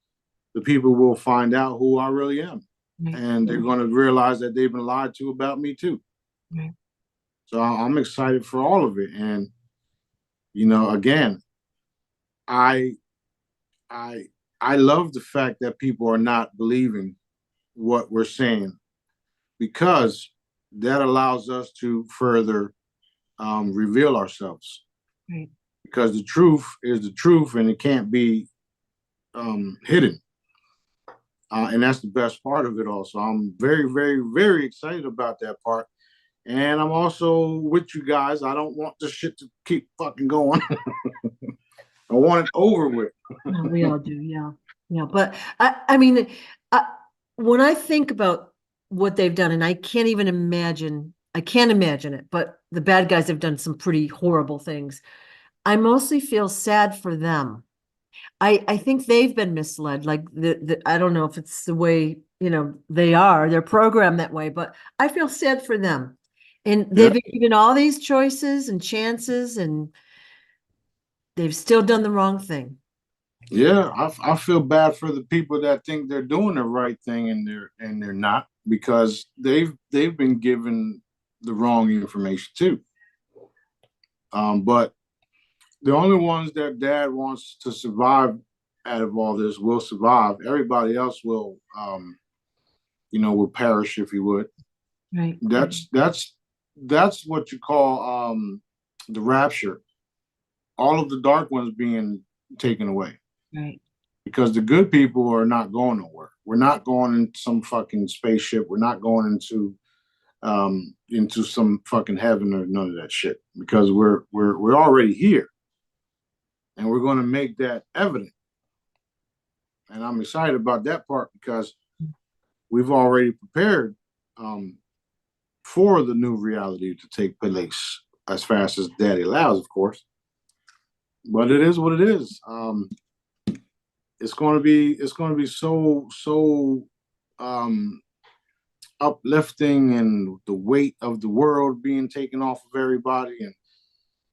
the people will find out who I really am. Right. And they're going to realize that they've been lied to about me too. Right. So I'm excited for all of it. And again, I I I love the fact that people are not believing what we're saying, because that allows us to further reveal ourselves. Right. Because the truth is the truth, and it can't be hidden. And that's the best part of it all. So I'm very, very, very excited about that part. And I'm also with you guys. I don't want this shit to keep fucking going. I want it over with. No, we all do. Yeah. Yeah. But I mean, I, when I think about what they've done, and I can't imagine it, but the bad guys have done some pretty horrible things. I mostly feel sad for them. I think they've been misled. Like I don't know if it's the way, they're programmed that way, but I feel sad for them. And Yeah. they've been given all these choices and chances, and they've still done the wrong thing. Yeah, I feel bad for the people that think they're doing the right thing, and they're not, because they've been given the wrong information too. But the only ones that Dad wants to survive out of all this will survive. Everybody else will perish, if you would. Right. That's what you call the rapture. All of the dark ones being taken away. Right. Because the good people are not going nowhere. We're not going into some fucking spaceship. We're not going into some fucking heaven or none of that shit. Because we're already here, and we're going to make that evident. And I'm excited about that part, because we've already prepared for the new reality to take place as fast as Daddy allows, of course. But it is what it is. It's going to be so uplifting, and the weight of the world being taken off of everybody, and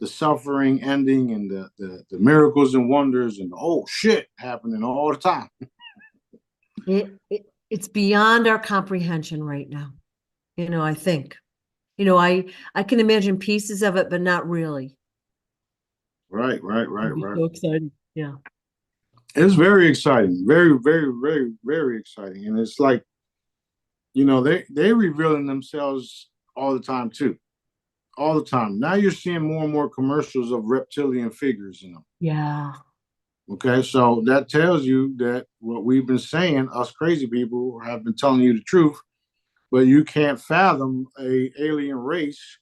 the suffering ending, and the miracles and wonders, and the oh shit happening all the time. It's beyond our comprehension right now. I think, I can imagine pieces of it, but not really. Right. So excited. Yeah. It's very exciting, very, very, very, very exciting, and it's like, they revealing themselves all the time too, all the time. Now you're seeing more and more commercials of reptilian figures in them. Yeah. Okay, so that tells you that what we've been saying, us crazy people have been telling you the truth, but you can't fathom a alien race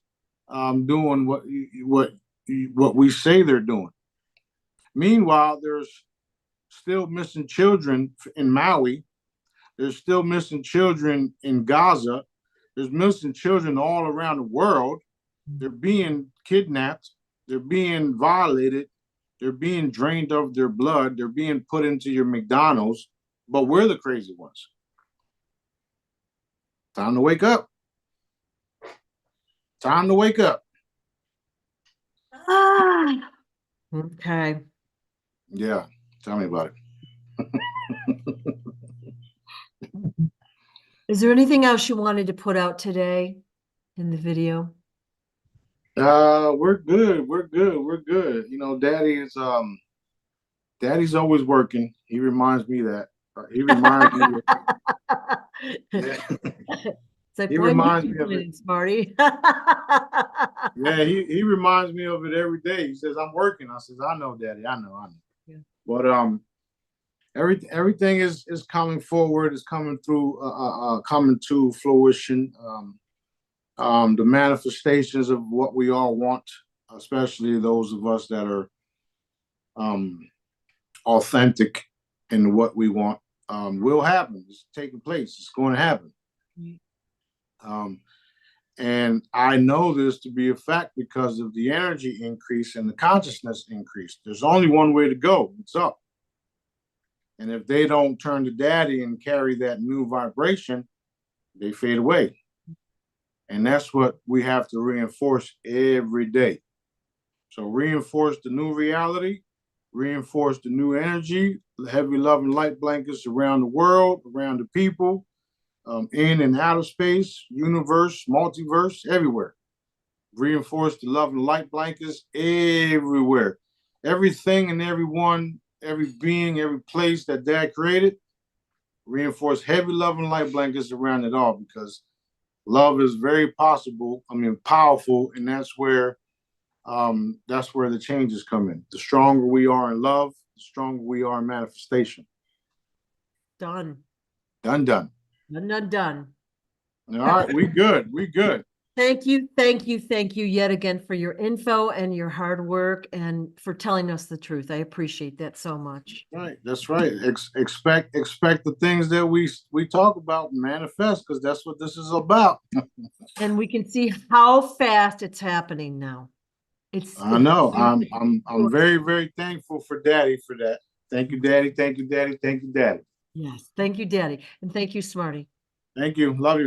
doing what we say they're doing. Meanwhile, there's still missing children in Maui. There's still missing children in Gaza. There's missing children all around the world. They're being kidnapped. They're being violated. They're being drained of their blood. They're being put into your McDonald's. But we're the crazy ones. Time to wake up. Time to wake up. Ah, okay. Yeah, tell me about it. Is there anything else you wanted to put out today in the video? We're good. We're good. We're good. Daddy's always working. He reminds me that. He reminds me. It's like, He boy, reminds you me of it. complaining, Smarty. Yeah, he reminds me of it every day. He says, "I'm working." I says, "I know, Daddy. I know. Yeah. But everything is coming forward. Is coming through. Coming to fruition. the manifestations of what we all want, especially those of us that are authentic in what we want, will happen. It's taking place. It's going to happen. And I know this to be a fact because of the energy increase and the consciousness increase. There's only one way to go. It's up. And if they don't turn to daddy and carry that new vibration, they fade away. And that's what we have to reinforce every day. So reinforce the new reality, reinforce the new energy, heavy love and light blankets around the world, around the people, in and out of space, universe, multiverse, everywhere. Reinforce the love and light blankets everywhere. Everything and everyone, every being, every place that Dad created, reinforce heavy love and light blankets around it all, because love is very powerful, and that's where the changes come in. The stronger we are in love, the stronger we are in manifestation. Done. Done. Done. All right, we good. Thank you yet again for your info and your hard work and for telling us the truth. I appreciate that so much. Right, that's right. Expect the things that we talk about manifest, because that's what this is about. And we can see how fast it's happening now. I know. I'm very, very thankful for Daddy for that. Thank you, Daddy. Thank you, Daddy. Thank you, Daddy. Yes, thank you, Daddy, and thank you, Smarty. Thank you. Love you.